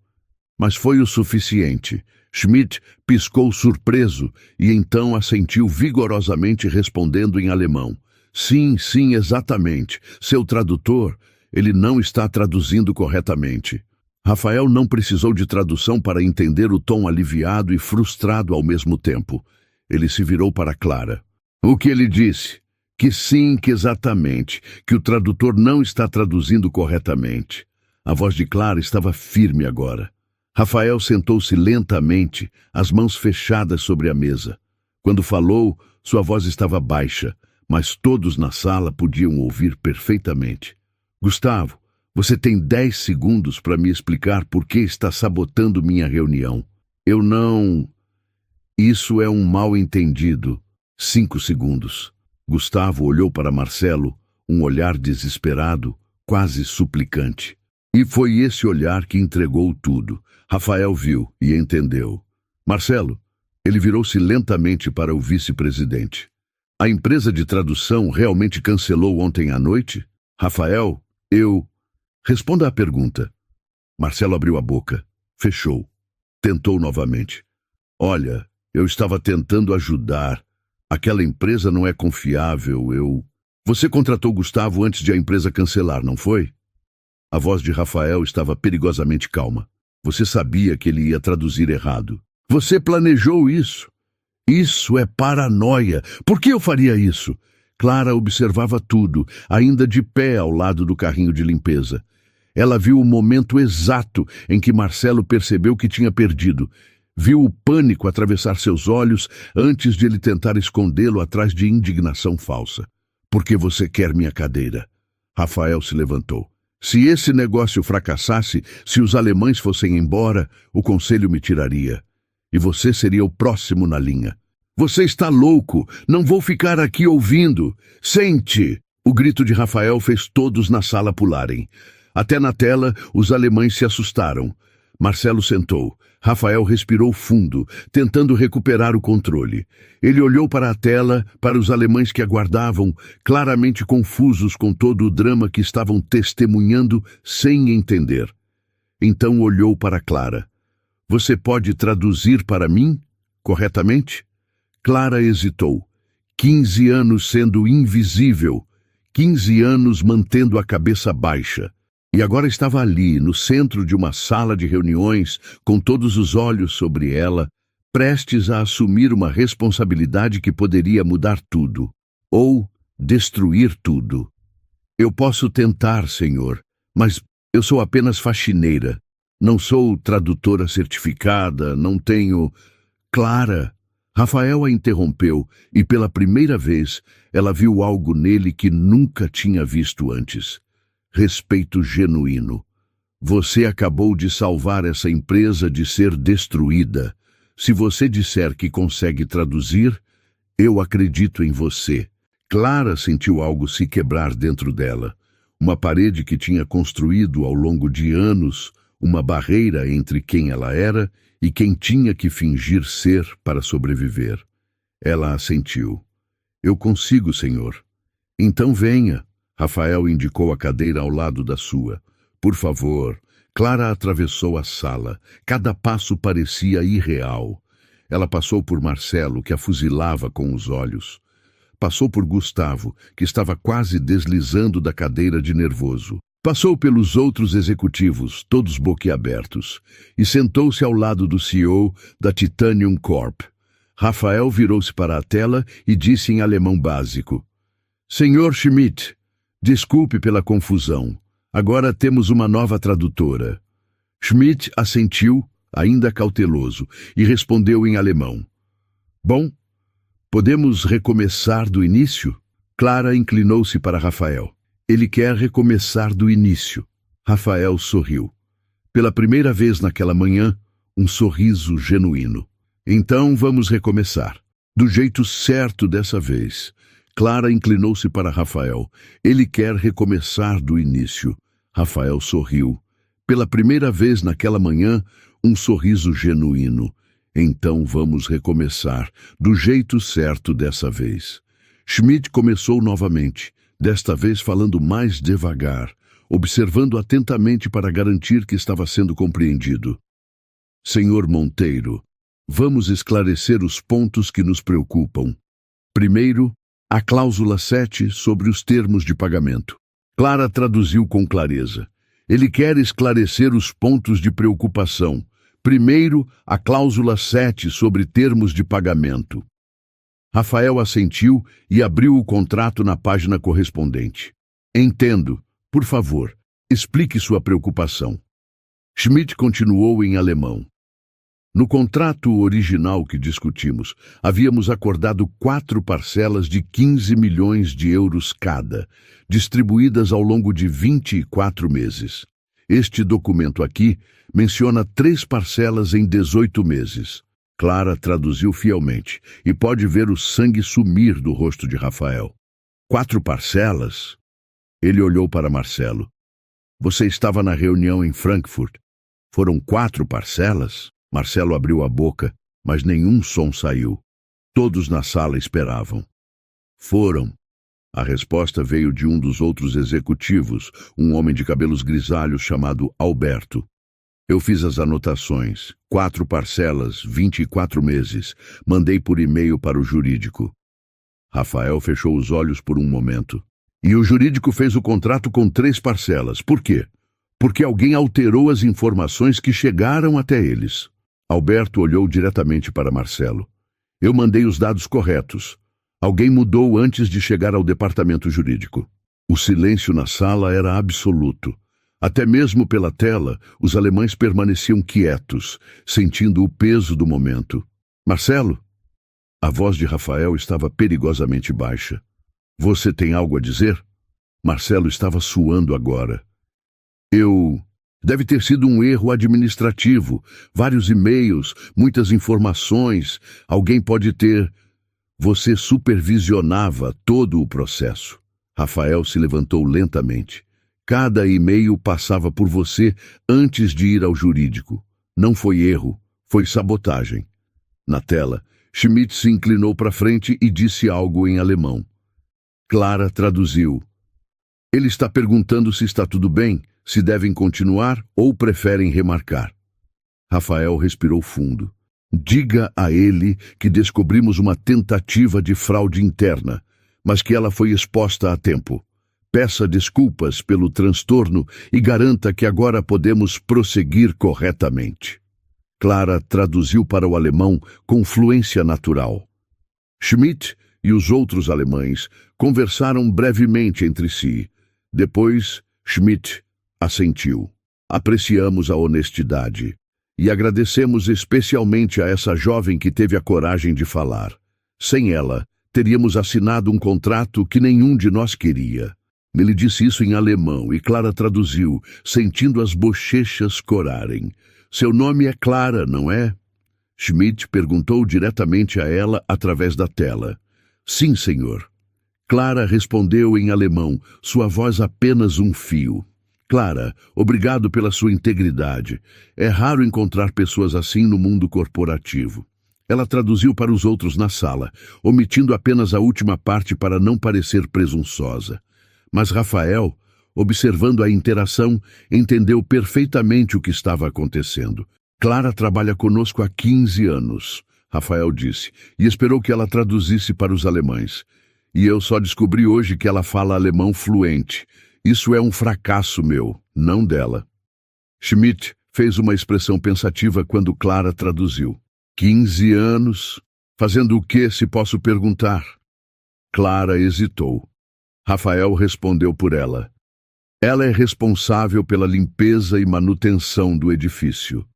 Mas foi o suficiente. Schmidt piscou surpreso e então assentiu vigorosamente respondendo em alemão. Sim, sim, exatamente. Seu tradutor, ele não está traduzindo corretamente. Rafael não precisou de tradução para entender o tom aliviado e frustrado ao mesmo tempo. Ele se virou para Clara. O que ele disse? Que sim, que exatamente, que o tradutor não está traduzindo corretamente. A voz de Clara estava firme agora. Rafael sentou-se lentamente, as mãos fechadas sobre a mesa. Quando falou, sua voz estava baixa, mas todos na sala podiam ouvir perfeitamente. Gustavo, você tem 10 segundos para me explicar por que está sabotando minha reunião. Eu não... Isso é um mal-entendido. 5 segundos. Gustavo olhou para Marcelo, um olhar desesperado, quase suplicante. E foi esse olhar que entregou tudo. Rafael viu e entendeu. Marcelo, ele virou-se lentamente para o vice-presidente. A empresa de tradução realmente cancelou ontem à noite? Rafael, Responda à pergunta. Marcelo abriu a boca, fechou, tentou novamente. Olha, eu estava tentando ajudar. Aquela empresa não é confiável, Você contratou Gustavo antes de a empresa cancelar, não foi? A voz de Rafael estava perigosamente calma. Você sabia que ele ia traduzir errado. Você planejou isso. Isso é paranoia. Por que eu faria isso? Clara observava tudo, ainda de pé ao lado do carrinho de limpeza. Ela viu o momento exato em que Marcelo percebeu que tinha perdido. Viu o pânico atravessar seus olhos antes de ele tentar escondê-lo atrás de indignação falsa. Por que você quer minha cadeira? Rafael se levantou. Se esse negócio fracassasse, se os alemães fossem embora, o conselho me tiraria. E você seria o próximo na linha. Você está louco! Não vou ficar aqui ouvindo! Sente! O grito de Rafael fez todos na sala pularem. Até na tela, os alemães se assustaram. Marcelo sentou. Rafael respirou fundo, tentando recuperar o controle. Ele olhou para a tela, para os alemães que aguardavam, claramente confusos com todo o drama que estavam testemunhando sem entender. Então olhou para Clara. Você pode traduzir para mim, corretamente? Clara hesitou. 15 anos sendo invisível. 15 anos mantendo a cabeça baixa. E agora estava ali, no centro de uma sala de reuniões, com todos os olhos sobre ela, prestes a assumir uma responsabilidade que poderia mudar tudo, ou destruir tudo. Eu posso tentar, senhor, mas eu sou apenas faxineira. Não sou tradutora certificada, não tenho... Clara! Rafael a interrompeu e, pela primeira vez, ela viu algo nele que nunca tinha visto antes. Respeito genuíno. Você acabou de salvar essa empresa de ser destruída. Se você disser que consegue traduzir, eu acredito em você. Clara sentiu algo se quebrar dentro dela. Uma parede que tinha construído ao longo de anos, uma barreira entre quem ela era e quem tinha que fingir ser para sobreviver. Ela assentiu. Eu consigo, senhor. Então venha. Rafael indicou a cadeira ao lado da sua. Por favor. Clara atravessou a sala. Cada passo parecia irreal. Ela passou por Marcelo, que a fuzilava com os olhos. Passou por Gustavo, que estava quase deslizando da cadeira de nervoso. Passou pelos outros executivos, todos boquiabertos, e sentou-se ao lado do CEO da Titanium Corp. Rafael virou-se para a tela e disse em alemão básico: Senhor Schmidt, desculpe pela confusão. Agora temos uma nova tradutora. Schmidt assentiu, ainda cauteloso, e respondeu em alemão. Bom, podemos recomeçar do início? Clara inclinou-se para Rafael. Ele quer recomeçar do início. Rafael sorriu. Pela primeira vez naquela manhã, um sorriso genuíno. Então vamos recomeçar. Do jeito certo dessa vez. Clara inclinou-se para Rafael. Ele quer recomeçar do início. Rafael sorriu. Pela primeira vez naquela manhã, um sorriso genuíno. Então vamos recomeçar, do jeito certo dessa vez. Schmidt começou novamente, desta vez falando mais devagar, observando atentamente para garantir que estava sendo compreendido. Senhor Monteiro, vamos esclarecer os pontos que nos preocupam. Primeiro, a cláusula 7 sobre os termos de pagamento. Clara traduziu com clareza. Ele quer esclarecer os pontos de preocupação. Primeiro, a cláusula 7 sobre termos de pagamento. Rafael assentiu e abriu o contrato na página correspondente. Entendo. Por favor, explique sua preocupação. Schmidt continuou em alemão. No contrato original que discutimos, havíamos acordado 4 parcelas de 15 milhões de euros cada, distribuídas ao longo de 24 meses. Este documento aqui menciona 3 parcelas em 18 meses. Clara traduziu fielmente, e pode ver o sangue sumir do rosto de Rafael. 4 parcelas? Ele olhou para Marcelo. Você estava na reunião em Frankfurt. Foram 4 parcelas? Marcelo abriu a boca, mas nenhum som saiu. Todos na sala esperavam. Foram. A resposta veio de um dos outros executivos, um homem de cabelos grisalhos chamado Alberto. Eu fiz as anotações. 4 parcelas, 24 meses. Mandei por e-mail para o jurídico. Rafael fechou os olhos por um momento. E o jurídico fez o contrato com 3 parcelas. Por quê? Porque alguém alterou as informações que chegaram até eles. Alberto olhou diretamente para Marcelo. Eu mandei os dados corretos. Alguém mudou antes de chegar ao departamento jurídico. O silêncio na sala era absoluto. Até mesmo pela tela, os alemães permaneciam quietos, sentindo o peso do momento. Marcelo? A voz de Rafael estava perigosamente baixa. Você tem algo a dizer? Marcelo estava suando agora. Deve ter sido um erro administrativo. Vários e-mails, muitas informações. Alguém pode ter... Você supervisionava todo o processo. Rafael se levantou lentamente. Cada e-mail passava por você antes de ir ao jurídico. Não foi erro, foi sabotagem. Na tela, Schmidt se inclinou para frente e disse algo em alemão. Clara traduziu. Ele está perguntando se está tudo bem, se devem continuar ou preferem remarcar. Rafael respirou fundo. Diga a ele que descobrimos uma tentativa de fraude interna, mas que ela foi exposta a tempo. Peça desculpas pelo transtorno e garanta que agora podemos prosseguir corretamente. Clara traduziu para o alemão com fluência natural. Schmidt e os outros alemães conversaram brevemente entre si. Depois, Schmidt assentiu. Apreciamos a honestidade e agradecemos especialmente a essa jovem que teve a coragem de falar. Sem ela, teríamos assinado um contrato que nenhum de nós queria. Ele disse isso em alemão e Clara traduziu, sentindo as bochechas corarem. Seu nome é Clara, não é? Schmidt perguntou diretamente a ela através da tela. Sim, senhor. Clara respondeu em alemão, sua voz apenas um fio. Clara, obrigado pela sua integridade. É raro encontrar pessoas assim no mundo corporativo. Ela traduziu para os outros na sala, omitindo apenas a última parte para não parecer presunçosa. Mas Rafael, observando a interação, entendeu perfeitamente o que estava acontecendo. Clara trabalha conosco há 15 anos, Rafael disse, e esperou que ela traduzisse para os alemães. E eu só descobri hoje que ela fala alemão fluente. Isso é um fracasso meu, não dela. Schmidt fez uma expressão pensativa quando Clara traduziu. 15 anos? Fazendo o que, se posso perguntar? Clara hesitou. Rafael respondeu por ela. Ela é responsável pela limpeza e manutenção do edifício.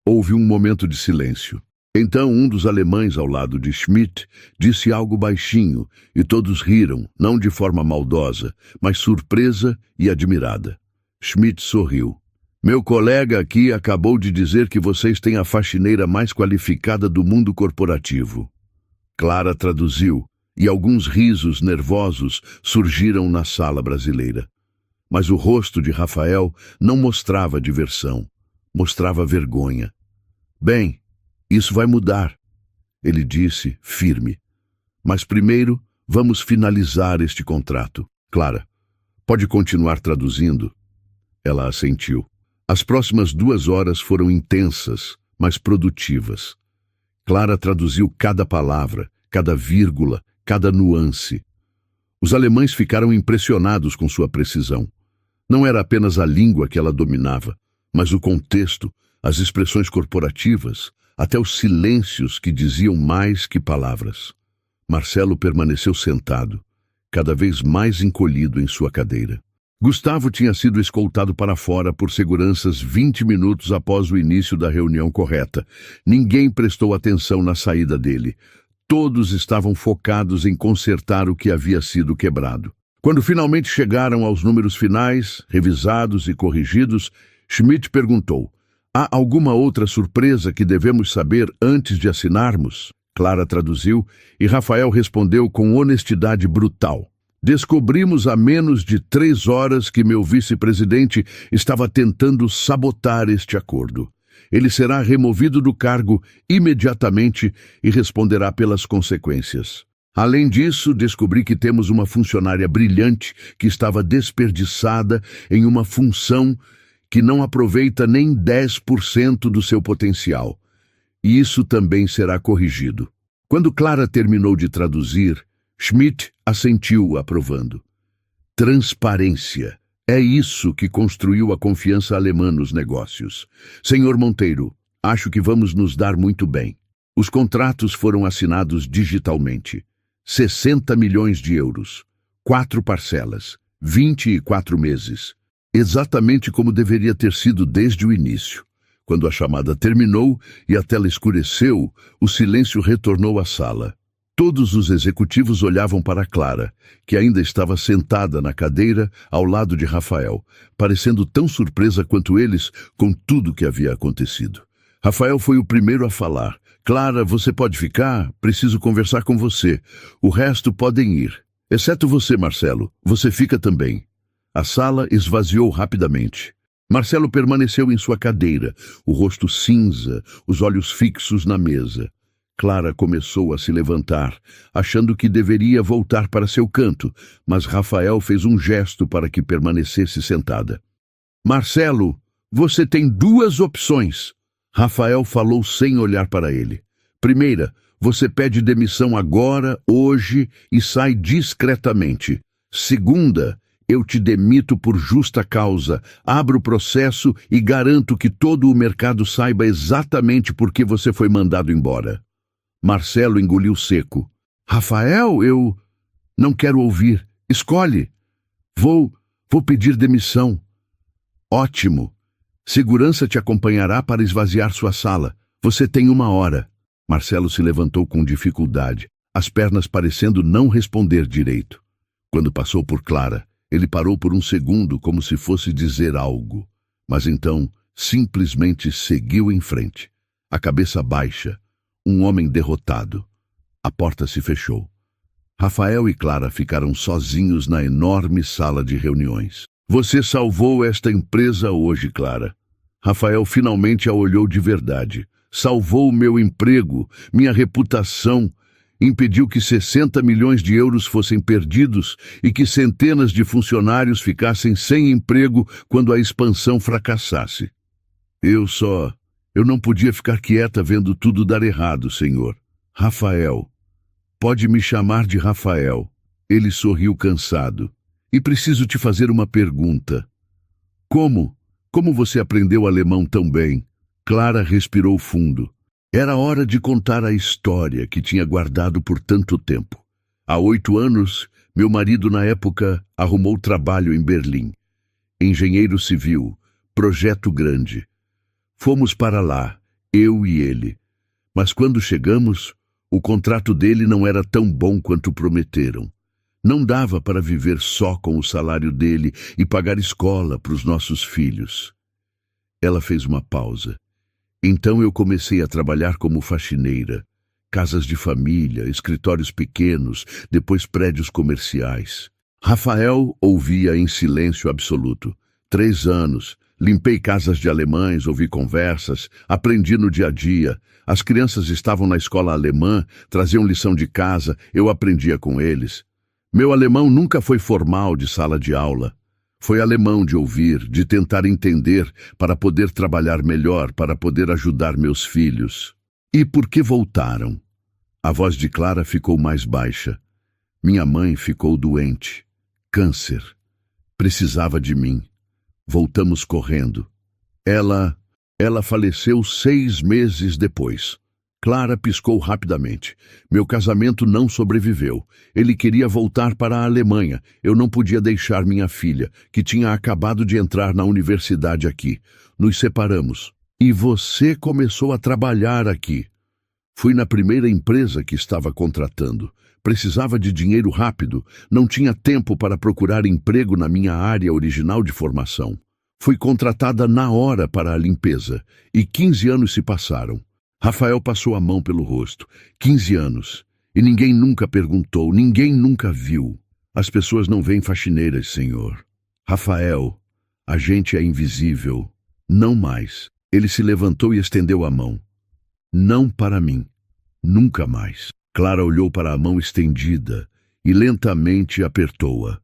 Houve um momento de silêncio. Então um dos alemães ao lado de Schmidt disse algo baixinho e todos riram, não de forma maldosa, mas surpresa e admirada. Schmidt sorriu. Meu colega aqui acabou de dizer que vocês têm a faxineira mais qualificada do mundo corporativo. Clara traduziu, e alguns risos nervosos surgiram na sala brasileira. Mas o rosto de Rafael não mostrava diversão, mostrava vergonha. Bem, isso vai mudar, ele disse, firme. Mas primeiro, vamos finalizar este contrato. Clara, pode continuar traduzindo? Ela assentiu. As próximas 2 horas foram intensas, mas produtivas. Clara traduziu cada palavra, cada vírgula, cada nuance. Os alemães ficaram impressionados com sua precisão. Não era apenas a língua que ela dominava, mas o contexto, as expressões corporativas, até os silêncios que diziam mais que palavras. Marcelo permaneceu sentado, cada vez mais encolhido em sua cadeira. Gustavo tinha sido escoltado para fora por seguranças 20 minutos após o início da reunião correta. Ninguém prestou atenção na saída dele. Todos estavam focados em consertar o que havia sido quebrado. Quando finalmente chegaram aos números finais, revisados e corrigidos, Schmidt perguntou: há alguma outra surpresa que devemos saber antes de assinarmos? Clara traduziu e Rafael respondeu com honestidade brutal. Descobrimos há menos de 3 horas que meu vice-presidente estava tentando sabotar este acordo. Ele será removido do cargo imediatamente e responderá pelas consequências. Além disso, descobri que temos uma funcionária brilhante que estava desperdiçada em uma função que não aproveita nem 10% do seu potencial. E isso também será corrigido. Quando Clara terminou de traduzir, Schmidt assentiu, aprovando. Transparência. É isso que construiu a confiança alemã nos negócios. Senhor Monteiro, acho que vamos nos dar muito bem. Os contratos foram assinados digitalmente. 60 milhões de euros. 4 parcelas. 24 meses. Exatamente como deveria ter sido desde o início. Quando a chamada terminou e a tela escureceu, o silêncio retornou à sala. Todos os executivos olhavam para Clara, que ainda estava sentada na cadeira ao lado de Rafael, parecendo tão surpresa quanto eles com tudo que havia acontecido. Rafael foi o primeiro a falar. Clara, você pode ficar? Preciso conversar com você. O resto podem ir. Exceto você, Marcelo. Você fica também. A sala esvaziou rapidamente. Marcelo permaneceu em sua cadeira, o rosto cinza, os olhos fixos na mesa. Clara começou a se levantar, achando que deveria voltar para seu canto, mas Rafael fez um gesto para que permanecesse sentada. Marcelo, você tem 2 opções. Rafael falou sem olhar para ele. Primeira, você pede demissão agora, hoje, e sai discretamente. Segunda, eu te demito por justa causa, abro o processo e garanto que todo o mercado saiba exatamente por que você foi mandado embora. Marcelo engoliu seco. Rafael, eu não quero ouvir. Escolhe. Vou pedir demissão. Ótimo. Segurança te acompanhará para esvaziar sua sala. Você tem 1 hora. Marcelo se levantou com dificuldade, as pernas parecendo não responder direito. Quando passou por Clara, ele parou por um segundo como se fosse dizer algo, mas então simplesmente seguiu em frente, a cabeça baixa, um homem derrotado. A porta se fechou. Rafael e Clara ficaram sozinhos na enorme sala de reuniões. Você salvou esta empresa hoje, Clara. Rafael finalmente a olhou de verdade. Salvou meu emprego, minha reputação, impediu que 60 milhões de euros fossem perdidos e que centenas de funcionários ficassem sem emprego quando a expansão fracassasse. Eu não podia ficar quieta vendo tudo dar errado, senhor. Rafael. Pode me chamar de Rafael. Ele sorriu cansado. E preciso te fazer uma pergunta. Como você aprendeu alemão tão bem? Clara respirou fundo. Era hora de contar a história que tinha guardado por tanto tempo. Há 8 anos, meu marido na época arrumou trabalho em Berlim. engenheiro civil, projeto grande. Fomos para lá, eu e ele. Mas quando chegamos, o contrato dele não era tão bom quanto prometeram. Não dava para viver só com o salário dele e pagar escola para os nossos filhos. Ela fez uma pausa. Então eu comecei a trabalhar como faxineira. Casas de família, escritórios pequenos, depois prédios comerciais. Rafael ouvia em silêncio absoluto. 3 anos. Limpei casas de alemães, ouvi conversas, aprendi no dia a dia. As crianças estavam na escola alemã, traziam lição de casa, eu aprendia com eles. Meu alemão nunca foi formal de sala de aula. Foi alemão de ouvir, de tentar entender, para poder trabalhar melhor, para poder ajudar meus filhos. E por que voltaram? A voz de Clara ficou mais baixa. Minha mãe ficou doente. Câncer. Precisava de mim. Voltamos correndo. Ela faleceu 6 meses depois. Clara piscou rapidamente. Meu casamento não sobreviveu. Ele queria voltar para a Alemanha. Eu não podia deixar minha filha, que tinha acabado de entrar na universidade aqui. Nos separamos. E você começou a trabalhar aqui. Fui na primeira empresa que estava contratando. Precisava de dinheiro rápido. Não tinha tempo para procurar emprego na minha área original de formação. Fui contratada na hora para a limpeza. E 15 anos se passaram. Rafael passou a mão pelo rosto. 15 anos. E ninguém nunca perguntou, ninguém nunca viu. As pessoas não veem faxineiras, senhor. Rafael, a gente é invisível. Não mais. Ele se levantou e estendeu a mão. Não para mim. Nunca mais. Clara olhou para a mão estendida e lentamente apertou-a.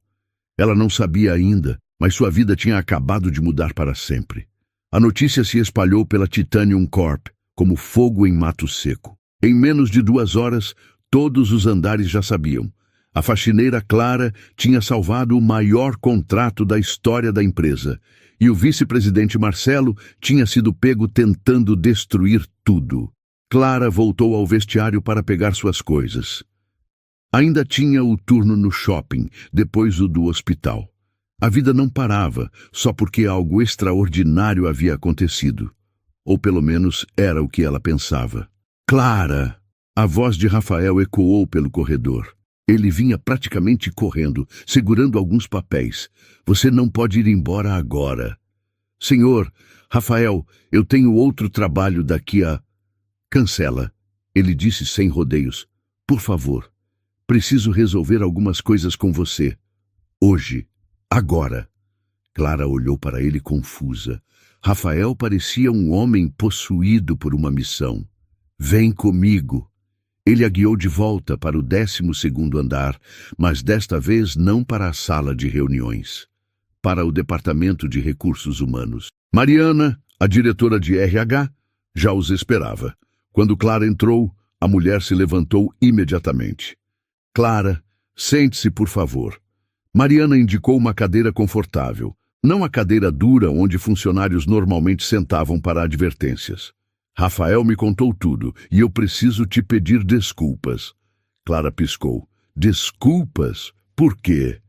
Ela não sabia ainda, mas sua vida tinha acabado de mudar para sempre. A notícia se espalhou pela Titanium Corp, como fogo em mato seco. Em menos de 2 horas, todos os andares já sabiam. A faxineira Clara tinha salvado o maior contrato da história da empresa, e o vice-presidente Marcelo tinha sido pego tentando destruir tudo. Clara voltou ao vestiário para pegar suas coisas. Ainda tinha o turno no shopping, depois o do hospital. A vida não parava, só porque algo extraordinário havia acontecido. Ou pelo menos era o que ela pensava. Clara! A voz de Rafael ecoou pelo corredor. Ele vinha praticamente correndo, segurando alguns papéis. Você não pode ir embora agora. Senhor, Rafael, eu tenho outro trabalho daqui a... Cancela, ele disse sem rodeios. Por favor, preciso resolver algumas coisas com você. Hoje, agora. Clara olhou para ele confusa. Rafael parecia um homem possuído por uma missão. Vem comigo. Ele a guiou de volta para o 12º andar, mas desta vez não para a sala de reuniões. Para o Departamento de Recursos Humanos. Mariana, a diretora de RH, já os esperava. Quando Clara entrou, a mulher se levantou imediatamente. Clara, sente-se, por favor. Mariana indicou uma cadeira confortável. Não a cadeira dura onde funcionários normalmente sentavam para advertências. Rafael me contou tudo e eu preciso te pedir desculpas. Clara piscou. Desculpas? Por quê?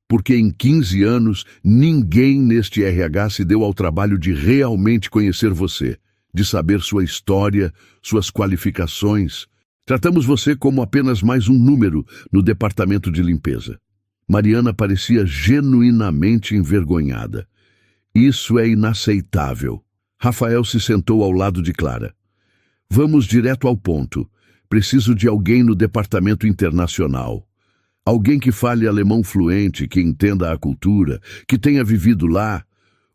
Porque em 15 anos ninguém neste RH se deu ao trabalho de realmente conhecer você, de saber sua história, suas qualificações. Tratamos você como apenas mais um número no departamento de limpeza. Mariana parecia genuinamente envergonhada. Isso é inaceitável. Rafael se sentou ao lado de Clara. Vamos direto ao ponto. Preciso de alguém no departamento internacional. Alguém que fale alemão fluente, que entenda a cultura, que tenha vivido lá.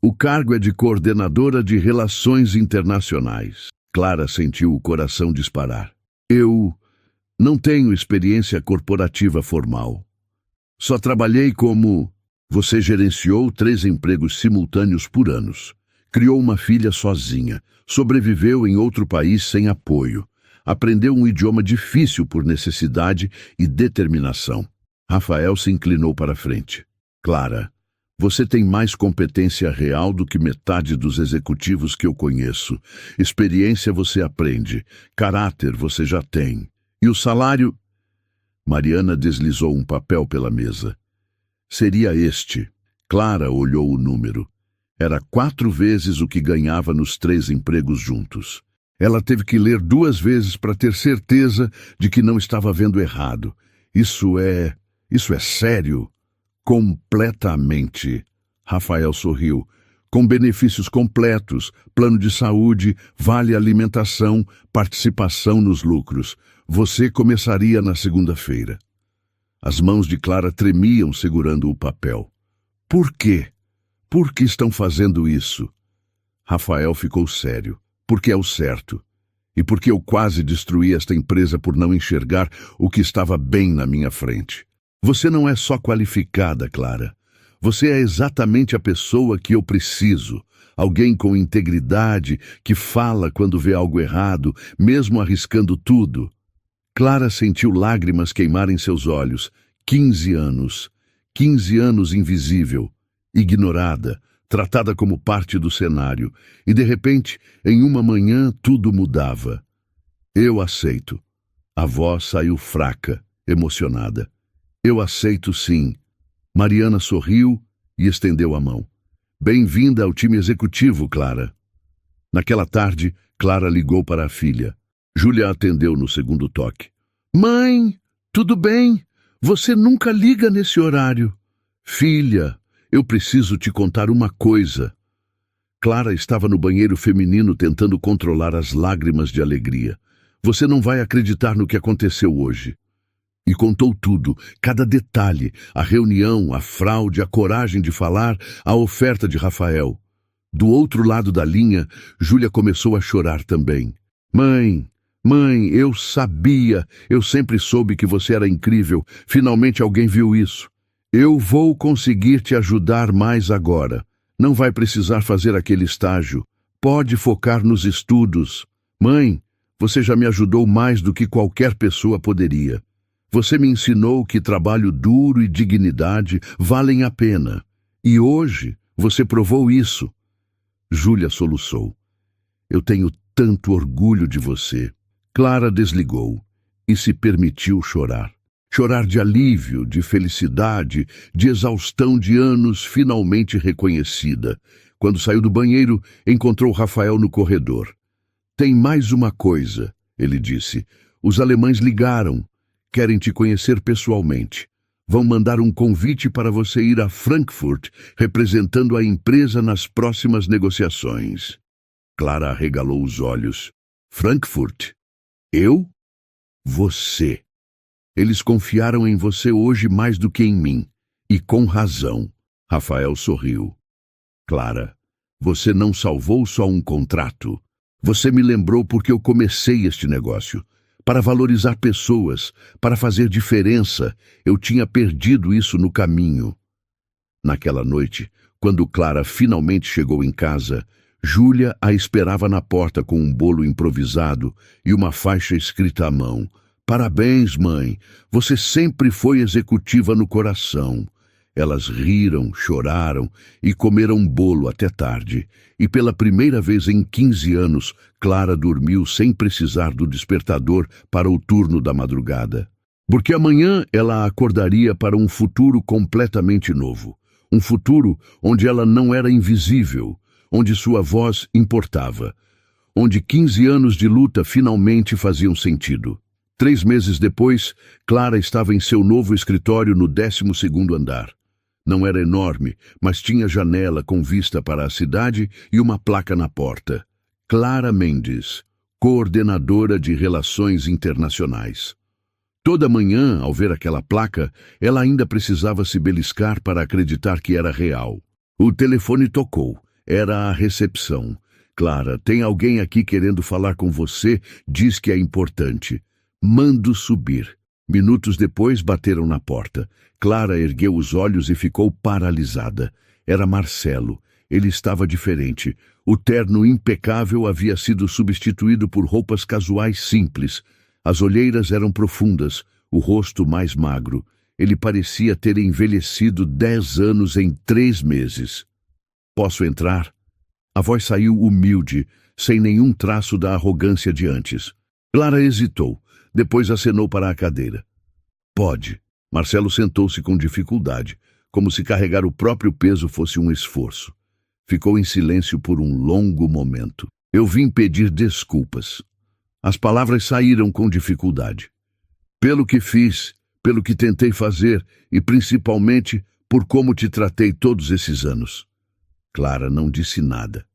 O cargo é de coordenadora de relações internacionais. Clara sentiu o coração disparar. Eu não tenho experiência corporativa formal. Só trabalhei como... Você gerenciou 3 empregos simultâneos por anos. Criou uma filha sozinha. Sobreviveu em outro país sem apoio. Aprendeu um idioma difícil por necessidade e determinação. Rafael se inclinou para a frente. Clara, você tem mais competência real do que metade dos executivos que eu conheço. Experiência você aprende. Caráter você já tem. E o salário... Mariana deslizou um papel pela mesa. Seria este. Clara olhou o número. Era 4 vezes o que ganhava nos 3 empregos juntos. Ela teve que ler 2 vezes para ter certeza de que não estava vendo errado. Isso é sério? Completamente. Rafael sorriu. Com benefícios completos, plano de saúde, vale alimentação, participação nos lucros. Você começaria na segunda-feira. As mãos de Clara tremiam segurando o papel. Por quê? Por que estão fazendo isso? Rafael ficou sério. Porque é o certo. E porque eu quase destruí esta empresa por não enxergar o que estava bem na minha frente. Você não é só qualificada, Clara. Você é exatamente a pessoa que eu preciso. Alguém com integridade, que fala quando vê algo errado, mesmo arriscando tudo. Clara sentiu lágrimas queimarem seus olhos. 15 anos. 15 anos invisível, ignorada, tratada como parte do cenário. E, de repente, em uma manhã, tudo mudava. Eu aceito. A voz saiu fraca, emocionada. Eu aceito, sim. Mariana sorriu e estendeu a mão. Bem-vinda ao time executivo, Clara. Naquela tarde, Clara ligou para a filha. Júlia atendeu no segundo toque. Mãe, tudo bem? Você nunca liga nesse horário. Filha, eu preciso te contar uma coisa. Clara estava no banheiro feminino tentando controlar as lágrimas de alegria. Você não vai acreditar no que aconteceu hoje. E contou tudo, cada detalhe, a reunião, a fraude, a coragem de falar, a oferta de Rafael. Do outro lado da linha, Júlia começou a chorar também. Mãe, eu sabia, eu sempre soube que você era incrível. Finalmente alguém viu isso. Eu vou conseguir te ajudar mais agora. Não vai precisar fazer aquele estágio. Pode focar nos estudos. Mãe, você já me ajudou mais do que qualquer pessoa poderia. Você me ensinou que trabalho duro e dignidade valem a pena. E hoje você provou isso. Júlia soluçou. Eu tenho tanto orgulho de você. Clara desligou e se permitiu chorar. Chorar de alívio, de felicidade, de exaustão de anos finalmente reconhecida. Quando saiu do banheiro, encontrou Rafael no corredor. Tem mais uma coisa, ele disse. Os alemães ligaram. Querem te conhecer pessoalmente. Vão mandar um convite para você ir a Frankfurt, representando a empresa nas próximas negociações. Clara arregalou os olhos. Frankfurt? Eu? Você. Eles confiaram em você hoje mais do que em mim. E com razão. Rafael sorriu. Clara, você não salvou só um contrato. Você me lembrou porque eu comecei este negócio. Para valorizar pessoas, para fazer diferença. Eu tinha perdido isso no caminho. Naquela noite, quando Clara finalmente chegou em casa, Júlia a esperava na porta com um bolo improvisado e uma faixa escrita à mão. Parabéns, mãe. Você sempre foi executiva no coração. Elas riram, choraram e comeram bolo até tarde. E pela primeira vez em 15 anos, Clara dormiu sem precisar do despertador para o turno da madrugada. Porque amanhã ela acordaria para um futuro completamente novo. Um futuro onde ela não era invisível, onde sua voz importava, onde 15 anos de luta finalmente faziam sentido. 3 meses depois, Clara estava em seu novo escritório no 12º andar. Não era enorme, mas tinha janela com vista para a cidade e uma placa na porta. Clara Mendes, coordenadora de Relações Internacionais. Toda manhã, ao ver aquela placa, ela ainda precisava se beliscar para acreditar que era real. O telefone tocou. Era a recepção. Clara, tem alguém aqui querendo falar com você, diz que é importante. Mando subir. Minutos depois bateram na porta. Clara ergueu os olhos e ficou paralisada. Era Marcelo. Ele estava diferente. O terno impecável havia sido substituído por roupas casuais simples. As olheiras eram profundas, o rosto mais magro. Ele parecia ter envelhecido 10 anos em 3 meses. Posso entrar? A voz saiu humilde, sem nenhum traço da arrogância de antes. Clara hesitou, depois acenou para a cadeira. Pode. Marcelo sentou-se com dificuldade. como se carregar o próprio peso fosse um esforço. Ficou em silêncio por um longo momento. Eu vim pedir desculpas. As palavras saíram com dificuldade. Pelo que fiz, pelo que tentei fazer e principalmente por como te tratei todos esses anos. Clara não disse nada.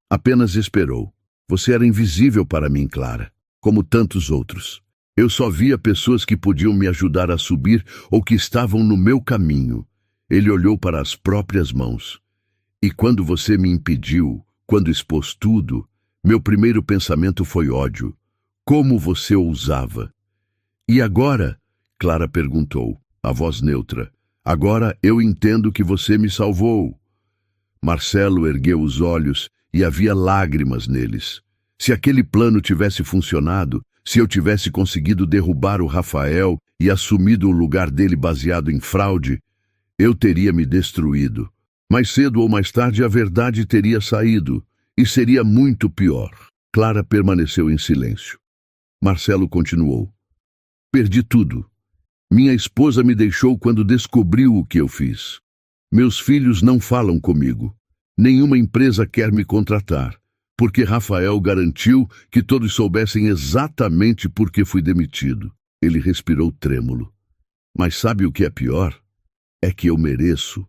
Apenas esperou. Você era invisível para mim, Clara, como tantos outros. Eu só via pessoas que podiam me ajudar a subir ou que estavam no meu caminho. Ele olhou para as próprias mãos. E quando você me impediu, quando expôs tudo, meu primeiro pensamento foi ódio. Como você ousava? E agora? Clara perguntou, a voz neutra. Agora eu entendo que você me salvou. Marcelo ergueu os olhos e havia lágrimas neles. Se aquele plano tivesse funcionado, se eu tivesse conseguido derrubar o Rafael e assumido o lugar dele baseado em fraude, eu teria me destruído. Mais cedo ou mais tarde a verdade teria saído, e seria muito pior. Clara permaneceu em silêncio. Marcelo continuou. Perdi tudo. Minha esposa me deixou quando descobriu o que eu fiz. Meus filhos não falam comigo. Nenhuma empresa quer me contratar, porque Rafael garantiu que todos soubessem exatamente por que fui demitido. Ele respirou trêmulo. Mas sabe o que é pior? É que eu mereço.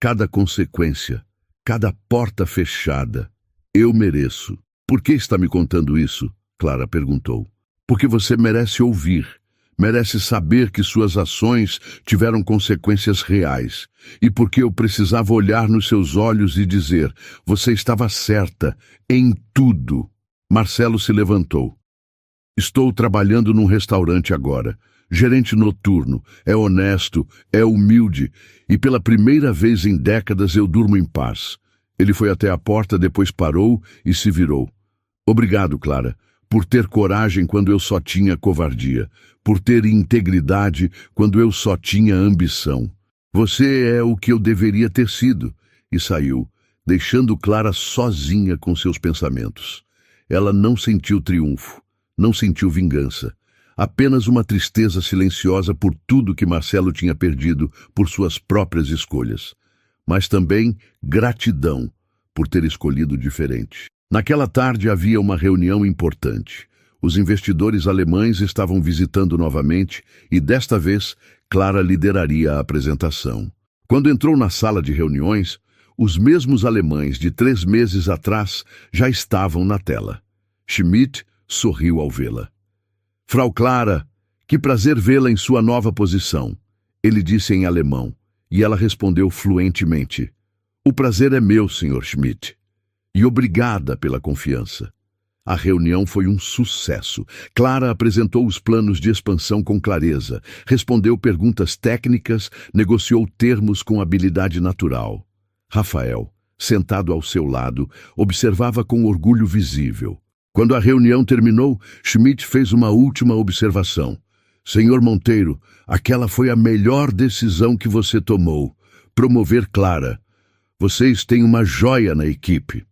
Cada consequência, cada porta fechada, eu mereço. Por que está me contando isso? Clara perguntou. Porque você merece ouvir, merece saber que suas ações tiveram consequências reais. E porque eu precisava olhar nos seus olhos e dizer, você estava certa em tudo. Marcelo se levantou. Estou trabalhando num restaurante agora. Gerente noturno, é honesto, é humilde e pela primeira vez em décadas eu durmo em paz. Ele foi até a porta, depois parou e se virou. Obrigado, Clara, por ter coragem quando eu só tinha covardia, por ter integridade quando eu só tinha ambição. Você é o que eu deveria ter sido. E saiu, deixando Clara sozinha com seus pensamentos. Ela não sentiu triunfo, não sentiu vingança. Apenas uma tristeza silenciosa por tudo que Marcelo tinha perdido por suas próprias escolhas. Mas também gratidão por ter escolhido diferente. Naquela tarde havia uma reunião importante. Os investidores alemães estavam visitando novamente e, desta vez, Clara lideraria a apresentação. Quando entrou na sala de reuniões, os mesmos alemães de 3 meses atrás já estavam na tela. Schmidt sorriu ao vê-la. Frau Clara, que prazer vê-la em sua nova posição, ele disse em alemão, e ela respondeu fluentemente. O prazer é meu, Sr. Schmidt. E obrigada pela confiança. A reunião foi um sucesso. Clara apresentou os planos de expansão com clareza, respondeu perguntas técnicas, negociou termos com habilidade natural. Rafael, sentado ao seu lado, observava com orgulho visível. Quando a reunião terminou, Schmidt fez uma última observação. Senhor Monteiro, aquela foi a melhor decisão que você tomou. Promover Clara. Vocês têm uma joia na equipe.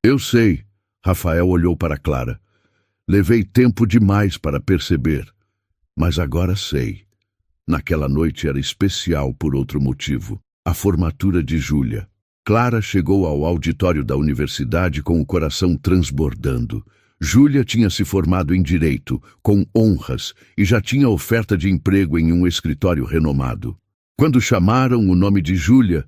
Eu sei. Rafael olhou para Clara. Levei tempo demais para perceber. Mas agora sei. Naquela noite era especial por outro motivo. A formatura de Júlia. Clara chegou ao auditório da universidade com o coração transbordando. Júlia tinha se formado em Direito, com honras, e já tinha oferta de emprego em um escritório renomado. Quando chamaram o nome de Júlia,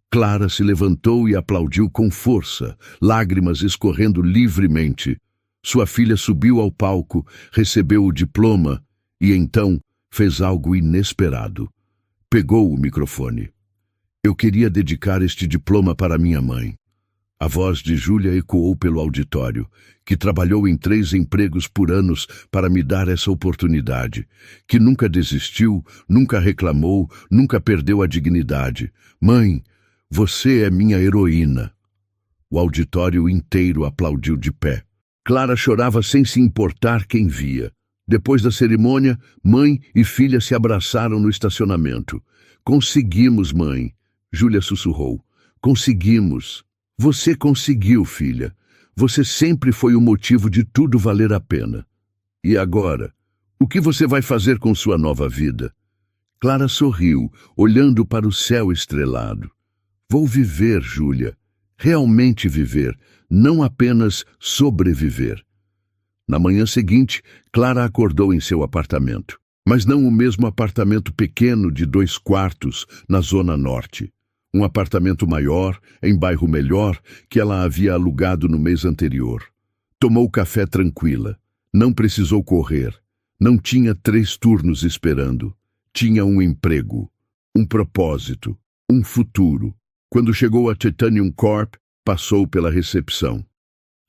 Clara se levantou e aplaudiu com força, lágrimas escorrendo livremente. Sua filha subiu ao palco, recebeu o diploma e então fez algo inesperado. Pegou o microfone. Eu queria dedicar este diploma para minha mãe. A voz de Júlia ecoou pelo auditório, que trabalhou em 3 empregos por anos para me dar essa oportunidade, que nunca desistiu, nunca reclamou, nunca perdeu a dignidade. Mãe, você é minha heroína. O auditório inteiro aplaudiu de pé. Clara chorava sem se importar quem via. Depois da cerimônia, mãe e filha se abraçaram no estacionamento. Conseguimos, mãe. Júlia sussurrou. Conseguimos. Você conseguiu, filha. Você sempre foi o motivo de tudo valer a pena. E agora? O que você vai fazer com sua nova vida? Clara sorriu, olhando para o céu estrelado. Vou viver, Júlia. Realmente viver, não apenas sobreviver. Na manhã seguinte, Clara acordou em seu apartamento, mas não o mesmo apartamento pequeno de 2 quartos na Zona Norte. Um apartamento maior, em bairro melhor, que ela havia alugado no mês anterior. Tomou café tranquila. Não precisou correr. Não tinha 3 turnos esperando. Tinha um emprego, um propósito, um futuro. Quando chegou a Titanium Corp, passou pela recepção.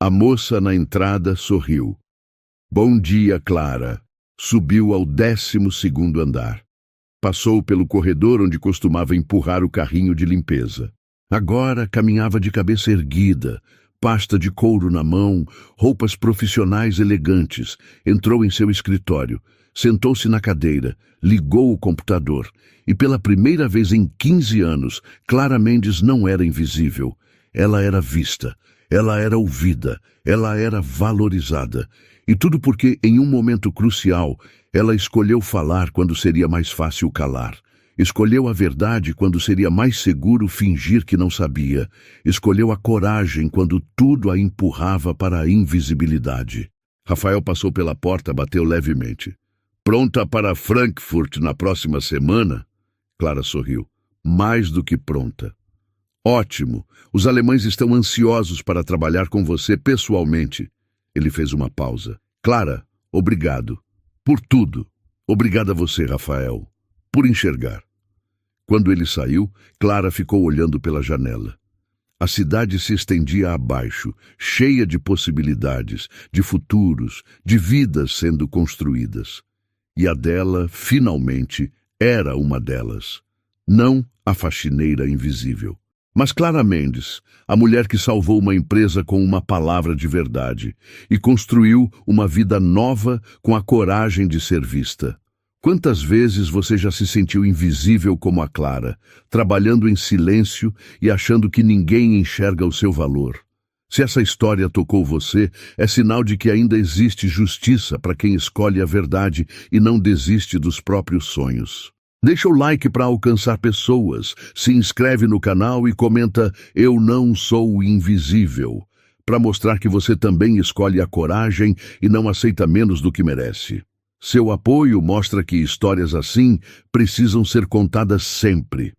A moça na entrada sorriu. Bom dia, Clara. Subiu ao 12º andar. Passou pelo corredor onde costumava empurrar o carrinho de limpeza. Agora caminhava de cabeça erguida, pasta de couro na mão, roupas profissionais elegantes. Entrou em seu escritório, sentou-se na cadeira, ligou o computador e pela primeira vez em 15 anos, Clara Mendes não era invisível. Ela era vista, ela era ouvida, ela era valorizada. E tudo porque, em um momento crucial, ela escolheu falar quando seria mais fácil calar. Escolheu a verdade quando seria mais seguro fingir que não sabia. Escolheu a coragem quando tudo a empurrava para a invisibilidade. Rafael passou pela porta, bateu levemente. Pronta para Frankfurt na próxima semana? Clara sorriu. Mais do que pronta. Ótimo. Os alemães estão ansiosos para trabalhar com você pessoalmente. Ele fez uma pausa. Clara, obrigado. Por tudo. Obrigado a você, Rafael. Por enxergar. Quando ele saiu, Clara ficou olhando pela janela. A cidade se estendia abaixo, cheia de possibilidades, de futuros, de vidas sendo construídas. E a dela, finalmente, era uma delas. Não a faxineira invisível. Mas Clara Mendes, a mulher que salvou uma empresa com uma palavra de verdade e construiu uma vida nova com a coragem de ser vista. Quantas vezes você já se sentiu invisível como a Clara, trabalhando em silêncio e achando que ninguém enxerga o seu valor? Se essa história tocou você, é sinal de que ainda existe justiça para quem escolhe a verdade e não desiste dos próprios sonhos. Deixa o like para alcançar pessoas, se inscreve no canal e comenta "Eu não sou invisível", para mostrar que você também escolhe a coragem e não aceita menos do que merece. Seu apoio mostra que histórias assim precisam ser contadas sempre.